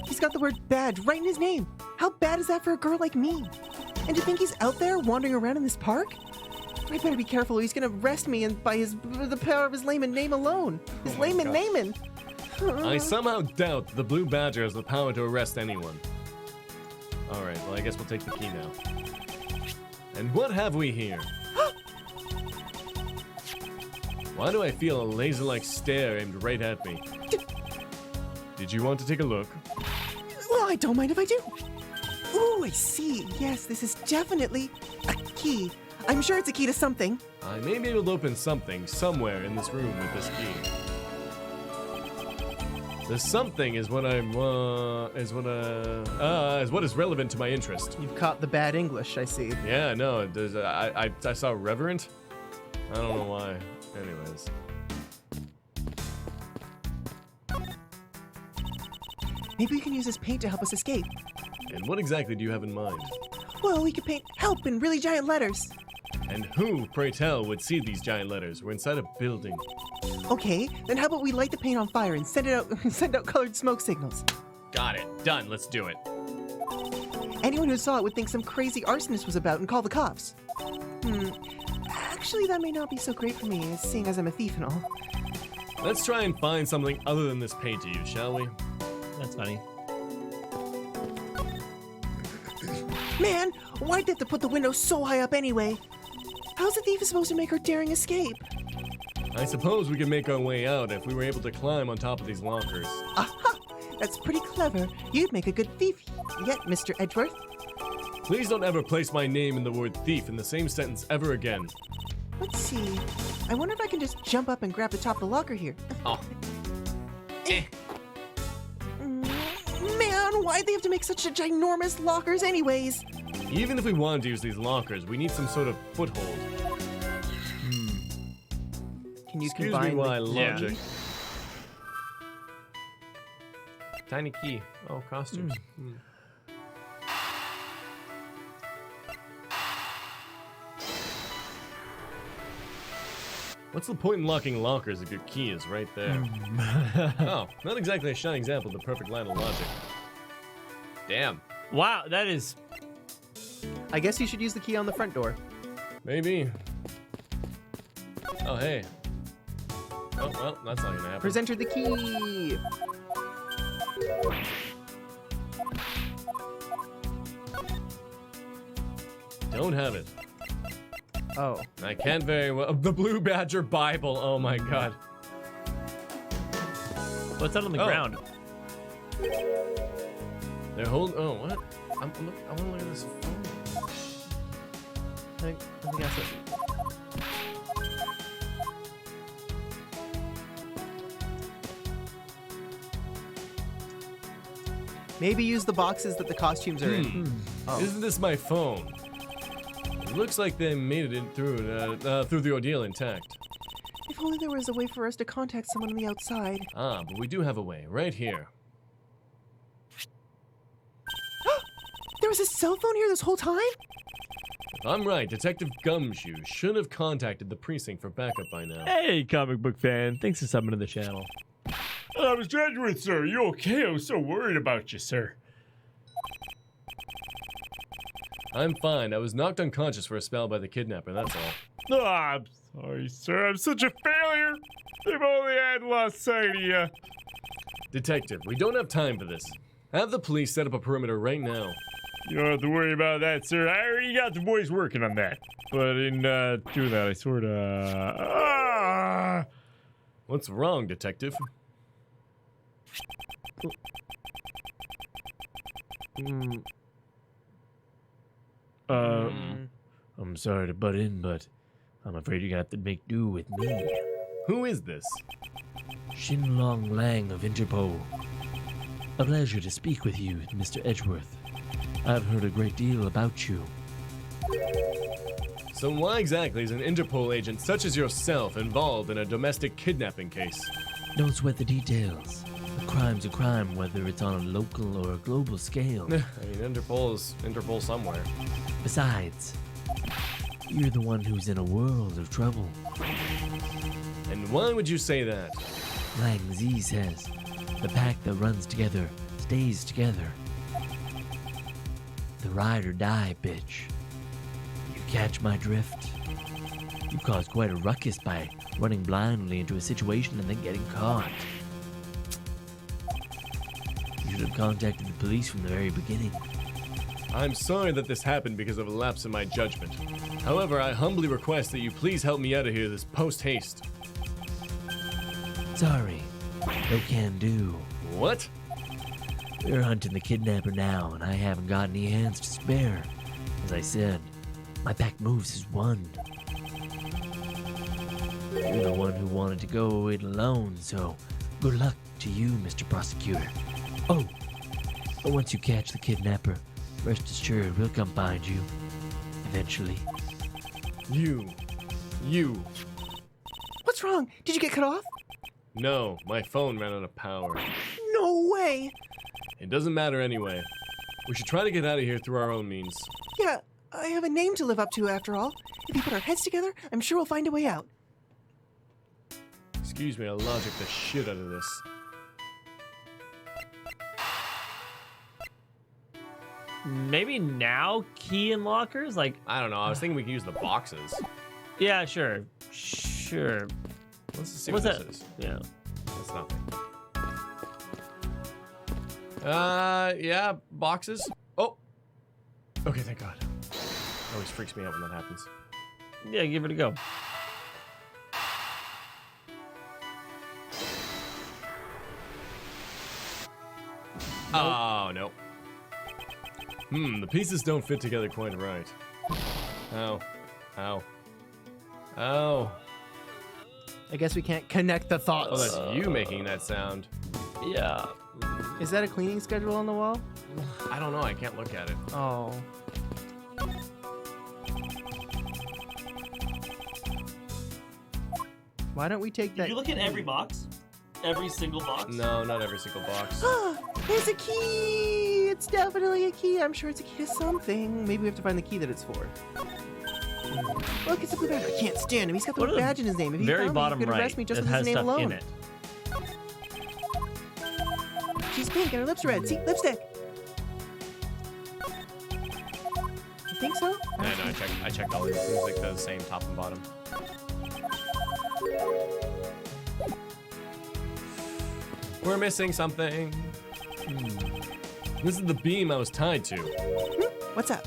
He's got the word bad right in his name. How bad is that for a girl like me? And to think he's out there wandering around in this park? I better be careful or he's gonna arrest me and by the power of his layman name alone. His layman name. I somehow doubt the Blue Badger has the power to arrest anyone. Alright, well I guess we'll take the key now. And what have we here? Why do I feel a laser-like stare aimed right at me? Did you want to take a look? Well, I don't mind if I do. Ooh, I see. Yes, this is definitely a key. I'm sure it's a key to something. I may be able to open something somewhere in this room with this key. The something is what is relevant to my interest. You've caught the bad English, I see. Yeah, no, there's I saw reverent. I don't know why. Anyways. Maybe we can use this paint to help us escape. And what exactly do you have in mind? Well, we could paint help in really giant letters. And who, pray tell, would see these giant letters? We're inside a building. Okay, then how about we light the paint on fire and send out colored smoke signals? Got it. Done. Let's do it. Anyone who saw it would think some crazy arsonist was about and call the cops. Actually, that may not be so great for me, seeing as I'm a thief and all. Let's try and find something other than this paint to use, shall we? That's funny. Man, why'd they have to put the window so high up anyway? How's a thief supposed to make her daring escape? I suppose we could make our way out if we were able to climb on top of these lockers. Aha! That's pretty clever. You'd make a good thief yet, Mr. Edgeworth. Please don't ever place my name and the word thief in the same sentence ever again. Let's see. I wonder if I can just jump up and grab the top of the locker here. Oh. Man, why'd they have to make such a ginormous lockers anyways? Even if we wanted to use these lockers, we need some sort of foothold. Can you Excuse combine me while I the logic. Tiny key. Oh, costumes. What's the point in locking lockers if your key is right there? Oh, not exactly a shining example of the perfect line of logic. Damn. Wow, that is. I guess you should use the key on the front door. Maybe. Oh, hey. Oh, well, that's not gonna happen. Presenter the key. Don't have it. Oh. I can't very well. The Blue Badger Bible. Oh my god. What's that on the Oh. ground? They're holding. Oh, what? I want to look at this phone. I think that's it. Maybe use the boxes that the costumes are in. Oh. Isn't this my phone? It looks like they made it through the ordeal intact. If only there was a way for us to contact someone on the outside. Ah, but we do have a way, right here. There was a cell phone here this whole time? If I'm right, Detective Gumshoe should have contacted the precinct for backup by now. Hey, comic book fan. Thanks for subbing to the channel. Mr. Edgeworth, sir, you okay? I was so worried about you, sir. I'm fine. I was knocked unconscious for a spell by the kidnapper, that's all. Oh, I'm sorry, sir. I'm such a failure. If only I had lost sight of you. Detective, we don't have time for this. Have the police set up a perimeter right now. You don't have to worry about that, sir. I already got the boys working on that. But in doing that, I sort of... What's wrong, Detective? I'm sorry to butt in, but I'm afraid you're gonna have to make do with me. Who is this? Shin Long Lang of Interpol. A pleasure to speak with you, Mr. Edgeworth. I've heard a great deal about you. So why exactly is an Interpol agent such as yourself involved in a domestic kidnapping case? Don't sweat the details. A crime's a crime, whether it's on a local or a global scale. I mean, Interpol is Interpol somewhere. Besides, you're the one who's in a world of trouble. And why would you say that? Lang Z says, the pack that runs together stays together. The ride or die, bitch. You catch my drift? You caused quite a ruckus by running blindly into a situation and then getting caught. You should have contacted the police from the very beginning. I'm sorry that this happened because of a lapse in my judgment. However, I humbly request that you please help me out of here this post-haste. Sorry, no can do. What? We're hunting the kidnapper now, and I haven't got any hands to spare. As I said, my pack moves as one. You're the one who wanted to go it alone, so good luck to you, Mr. Prosecutor. Oh, but once you catch the kidnapper, rest assured we'll come find you. Eventually. You. What's wrong? Did you get cut off? No, my phone ran out of power. No way. It doesn't matter anyway. We should try to get out of here through our own means. Yeah, I have a name to live up to after all. If we put our heads together, I'm sure we'll find a way out. Excuse me, I'll logic the shit out of this. Maybe now key and lockers? Like, I don't know, I was thinking we could use the boxes. yeah, sure. Sure. Let's just see What's what that? this is. Yeah. That's nothing. Yeah, boxes. Oh! Okay, thank God. Always freaks me out when that happens. Yeah, give it a go. Oh, no. The pieces don't fit together quite right. Ow. Ow. Ow. I guess we can't connect the Oh, thoughts. that's you making that sound. Yeah. Is that a cleaning schedule on the wall? I don't know, I can't look at it. Oh. Why don't we take that? Did you look at every box? Every single box? No, not every single box. Ah, there's a key! It's definitely a key. I'm sure it's a key to something. Maybe we have to find the key that it's for. Look, it's a blue badge. I can't stand him. He's got the What blue are the badge in his name. If he Very found bottom me, he could right. arrest me just It with has his name stuff alone. in it. She's pink and her lips are red. See, lipstick. You think so? Yeah, no, I checked all these. It seems like the same top and bottom. We're missing something. This is the beam I was tied to. What's up?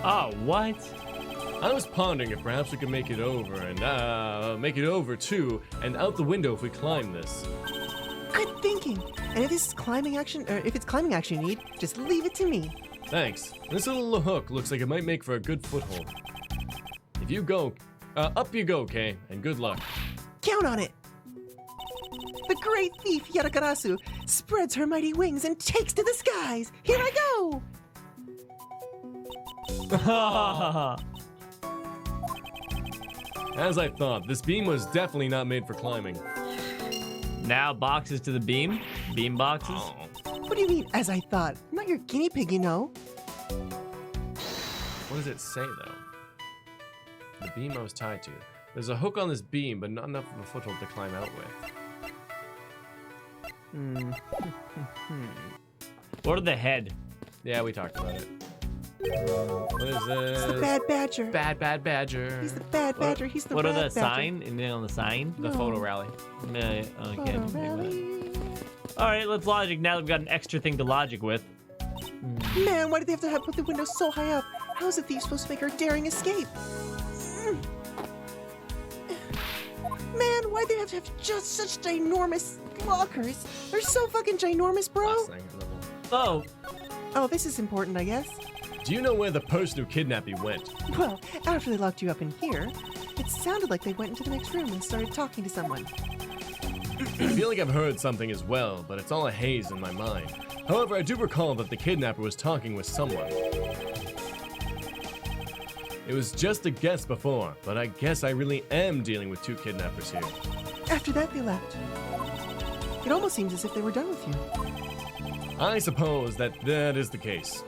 Oh, what? I was pondering if perhaps we could make it over and make it over too, and out the window if we climb this. Good thinking. And if this is climbing action, or if it's climbing action you need, just leave it to me. Thanks. This little hook looks like it might make for a good foothold. If you go, up you go, Kay, and good luck. Count on it. The great thief Yarakarasu spreads her mighty wings and takes to the skies. Here I go. As I thought, this beam was definitely not made for climbing. Now boxes to the beam? Beam boxes? Oh. What do you mean, as I thought? I'm not your guinea pig, you know. What does it say, though? The beam I was tied to. There's a hook on this beam, but not enough of a foothold to climb out with. Or the head? Yeah, we talked about it. What is this? It's the bad badger. Bad badger. He's the bad badger. He's the What are bad the badger. sign? Anything on the sign? The photo rally. Yeah, okay. Photo rally. All right, let's logic now that we've got an extra thing to logic with. Man, why did they have to put the window so high up? How is the thief supposed to make her daring escape? Man, why do they have to have just such ginormous lockers? They're so fucking ginormous, bro. Last thing. Oh, Oh, this is important, I guess. Do you know where the person who kidnapped you went? Well, after they locked you up in here, it sounded like they went into the next room and started talking to someone. I feel like I've heard something as well, but it's all a haze in my mind. However, I do recall that the kidnapper was talking with someone. It was just a guess before, but I guess I really am dealing with two kidnappers here. After that, they left. It almost seems as if they were done with you. I suppose that is the case,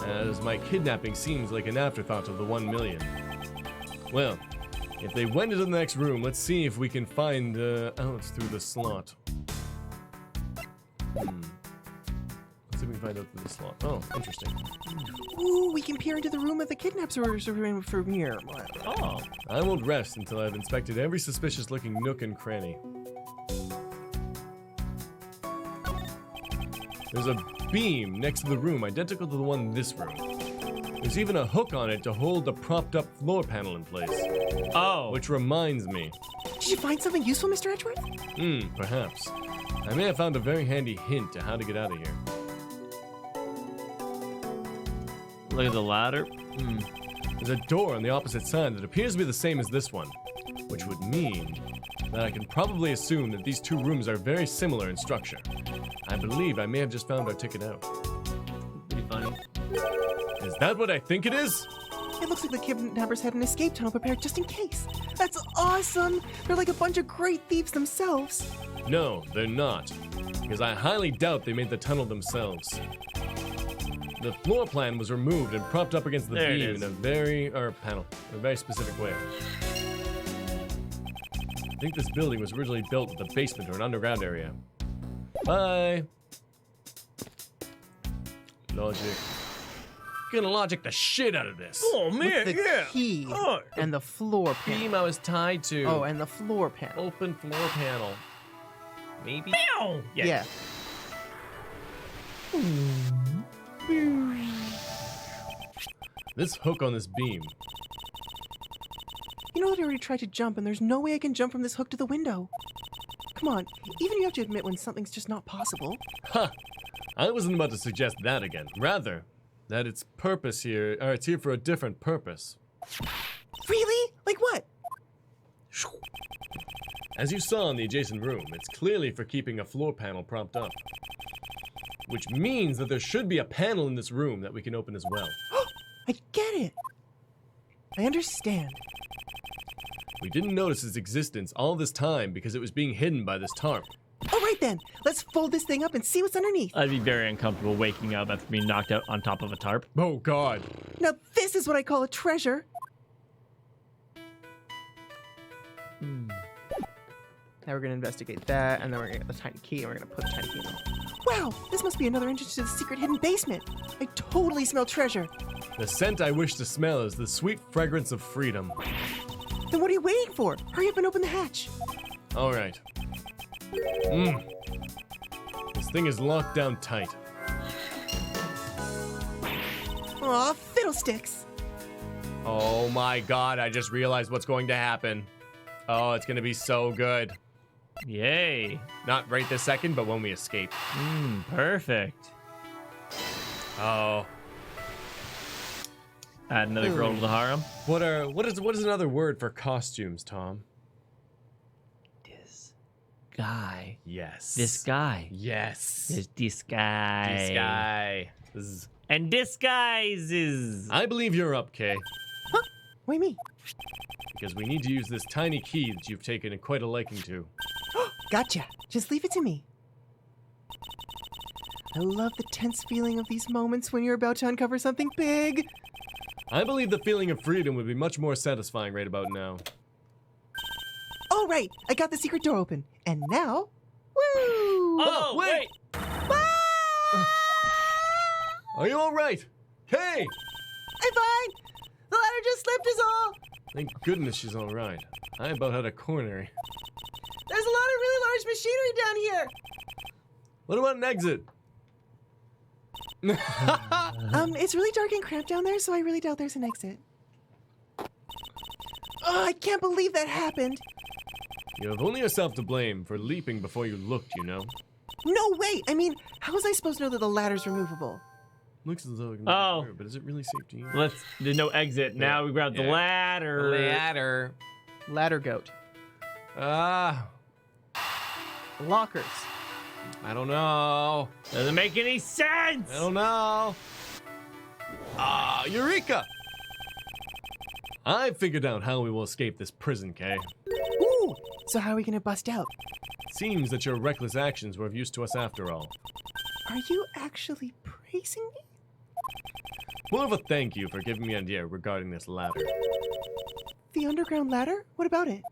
as my kidnapping seems like an afterthought of the 1 million. Well, if they went into the next room, let's see if we can find out through the slot. Let's see if we can find out through the slot. Oh, interesting. Ooh, we can peer into the room of the kidnappers in from here. oh. I won't rest until I've inspected every suspicious-looking nook and cranny. There's a beam next to the room identical to the one in this room. There's even a hook on it to hold the propped-up floor panel in place. Oh. Which reminds me. Did you find something useful, Mr. Edgeworth? Perhaps. I may have found a very handy hint to how to get out of here. Look at the ladder. There's a door on the opposite side that appears to be the same as this one, which would mean that I can probably assume that these two rooms are very similar in structure. I believe I may have just found our ticket out. Pretty funny. Is that what I think it is? It looks like the kidnappers had an escape tunnel prepared just in case. That's awesome! They're like a bunch of great thieves themselves. No, they're not. Because I highly doubt they made the tunnel themselves. The floor plan was removed and propped up against the There it beam is. in a very specific way. I think this building was originally built with a basement or an underground area. Bye. Logic. Gonna logic the shit out of this. Oh With the key Oh. and the floor panel. Beam I was tied to. Oh, and the floor panel. Open floor panel. Maybe? Meow. Yeah. This hook on this beam. You know that I already tried to jump, and there's no way I can jump from this hook to the window. Come on, even you have to admit when something's just not possible. Ha! I wasn't about to suggest that again. Rather, that its purpose here, or it's here for a different purpose. Really? Like what? As you saw in the adjacent room, it's clearly for keeping a floor panel propped up. Which means that there should be a panel in this room that we can open as well. I get it. I understand. We didn't notice its existence all this time because it was being hidden by this tarp. All right then, let's fold this thing up and see what's underneath. I'd be very uncomfortable waking up after being knocked out on top of a tarp. Oh god. Now this is what I call a treasure. Now we're gonna investigate that, and then we're gonna get the tiny key, and we're gonna put the tiny key in there. Wow, this must be another entrance to the secret hidden basement. I totally smell treasure. The scent I wish to smell is the sweet fragrance of freedom. Then what are you waiting for? Hurry up and open the hatch. Alright. This thing is locked down tight. Aw, fiddlesticks. Oh my god, I just realized what's going to happen. Oh, it's gonna be so good. Yay. Not right this second, but when we escape. Perfect. Oh. Add another girl to the harem. What is another word for costumes, Tom? This guy. Yes. This guy. Yes. This guy. This guy. This is... And disguises. I believe you're up, Kay. Why me? Because we need to use this tiny key that you've taken quite a liking to. Gotcha. Just leave it to me. I love the tense feeling of these moments when you're about to uncover something big. I believe the feeling of freedom would be much more satisfying right about now. All right, I got the secret door open. And now, woo! Oh, wait. Are you alright? Kay! I'm fine. The ladder just slipped is all. Thank goodness she's alright. I about had a coronary. There's a lot of really large machinery down here. What about an exit? It's really dark and cramped down there, so I really doubt there's an exit. Oh, I can't believe that happened. You have only yourself to blame for leaping before you looked, you know? No way. I mean, how was I supposed to know that the ladder's removable? Looks as though it can Oh. be there, but is it really safe to use? There's no exit. Now we grab the Yeah. ladder. Ladder. Ladder goat. Lockers. I don't know. Doesn't make any sense. I don't know. Eureka! I've figured out how we will escape this prison, Kay. Ooh, so how are we gonna bust out? Seems that your reckless actions were of use to us after all. Are you actually praising me? More of a thank you for giving me an idea regarding this ladder. The underground ladder? What about it?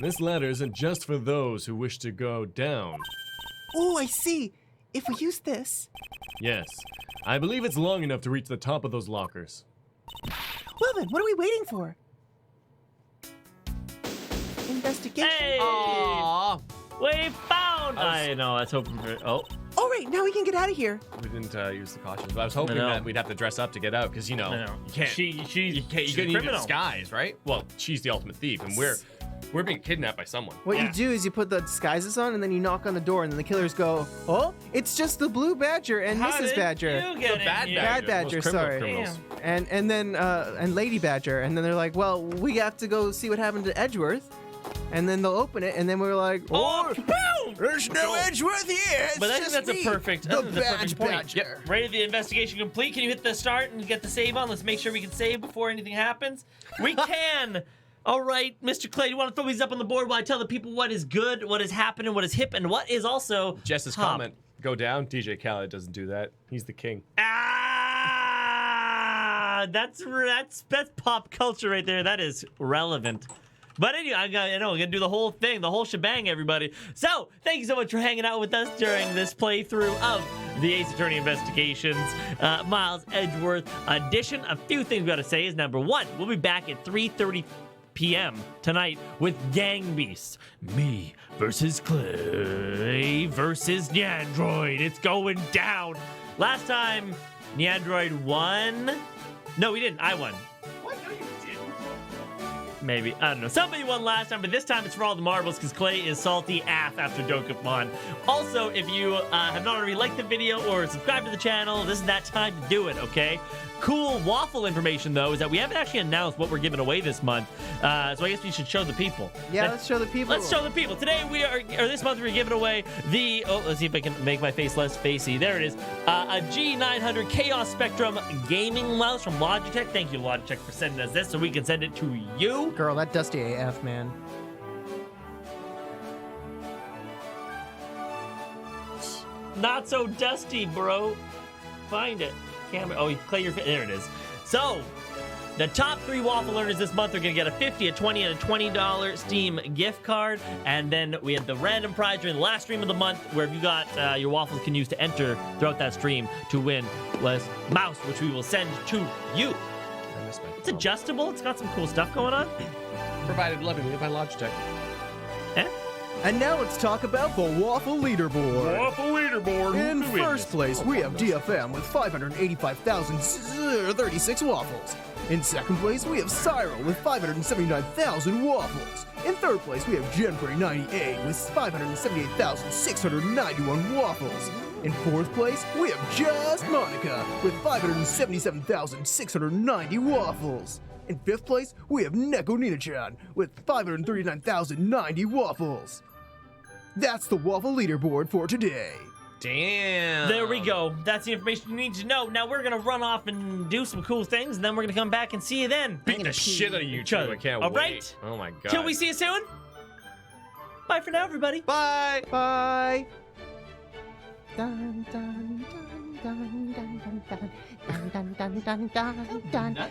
This ladder isn't just for those who wish to go down. Oh, I see. If we use this... Yes, I believe it's long enough to reach the top of those lockers. Well then, what are we waiting for? Investigation. Hey! Aww. We found. I know. I was hoping for. Oh. All right, now we can get out of here. We didn't use the cautions, but I was hoping I know. that we'd have to dress up to get out, because, you know, I know. you can't. She's You she's couldn't a use criminal. disguise, right? Well, she's the ultimate thief, and we're being kidnapped by someone. What Yeah. you do is you put the disguises on, and then you knock on the door, and then the killers go, "Oh, it's just the Blue Badger and How Mrs. did Badger, you get The in bad here? Bad Badger, Those criminal sorry. criminals. and then Lady Badger," and then they're like, "Well, we have to go see what happened to Edgeworth." And then they'll open it, and then we're like, Oh, boom! There's no Edgeworth here. It's But I think just that's me, a perfect, the perfect point. badger. Yep. Ready, the investigation complete. Can you hit the start and get the save on? Let's make sure we can save before anything happens. We can. All right, Mr. Clay, do you want to throw these up on the board while I tell the people what is good, what is happening, what is hip, and what is also Jess's hop? comment. Go down. DJ Khaled doesn't do that. He's the king. Ah, that's pop culture right there. That is relevant. But anyway, we're gonna do the whole thing, the whole shebang, everybody. So, thank you so much for hanging out with us during this playthrough of the Ace Attorney Investigations Miles Edgeworth edition. A few things we gotta say is, number one, we'll be back at 3:30 p.m. tonight with Gang Beasts. Me versus Clay versus Nyandroid. It's going down. Last time, Nyandroid won. No, we didn't. I won. What? No, you didn't. Maybe. I don't know. Somebody won last time, but this time it's for all the marbles because Clay is salty AF after Dokapon. Also, if you have not already liked the video or subscribed to the channel, this is that time to do it, okay? Cool waffle information, though, is that we haven't actually announced what we're giving away this month. So I guess we should show the people. yeah, let's show the people. Let's show the people. Today or this month we're giving away the, let's see if I can make my face less facey. There it is. A G900 Chaos Spectrum gaming mouse from Logitech. Thank you, Logitech, for sending us this so we can send it to you. Girl, that dusty AF, man. Not so dusty, bro. Find it. Camera. Oh, Clay, there it is. So, the top 3 waffle earners this month are going to get a $50, a $20, and a $20 Steam gift card. And then we have the random prize during the last stream of the month where if you got your waffles can use to enter throughout that stream to win this mouse, which we will send to you. I missed my It's adjustable. It's got some cool stuff going on. Provided lovingly by Logitech. Eh? And now let's talk about the Waffle Leaderboard. Waffle leaderboard. In Who wins? first place, we have DFM with 585,036 waffles. In second place, we have Cyril with 579,000 waffles. In third place, we have Genprey98 with 578,691 waffles. In fourth place, we have Just Monica with 577,690 waffles. In fifth place, we have Neko Nina-chan with 539,090 waffles. That's the Waffle Leaderboard for today. Damn. There we go. That's the information you need to know. Now we're going to run off and do some cool things, and then we're going to come back and see you then. Beat the shit out of you two. I can't All wait. right. Oh my god. Till we see you soon. Bye for now, everybody. Bye. Bye. Dun dun dun dun dun dun dun dun dun dun dun dun dun dun.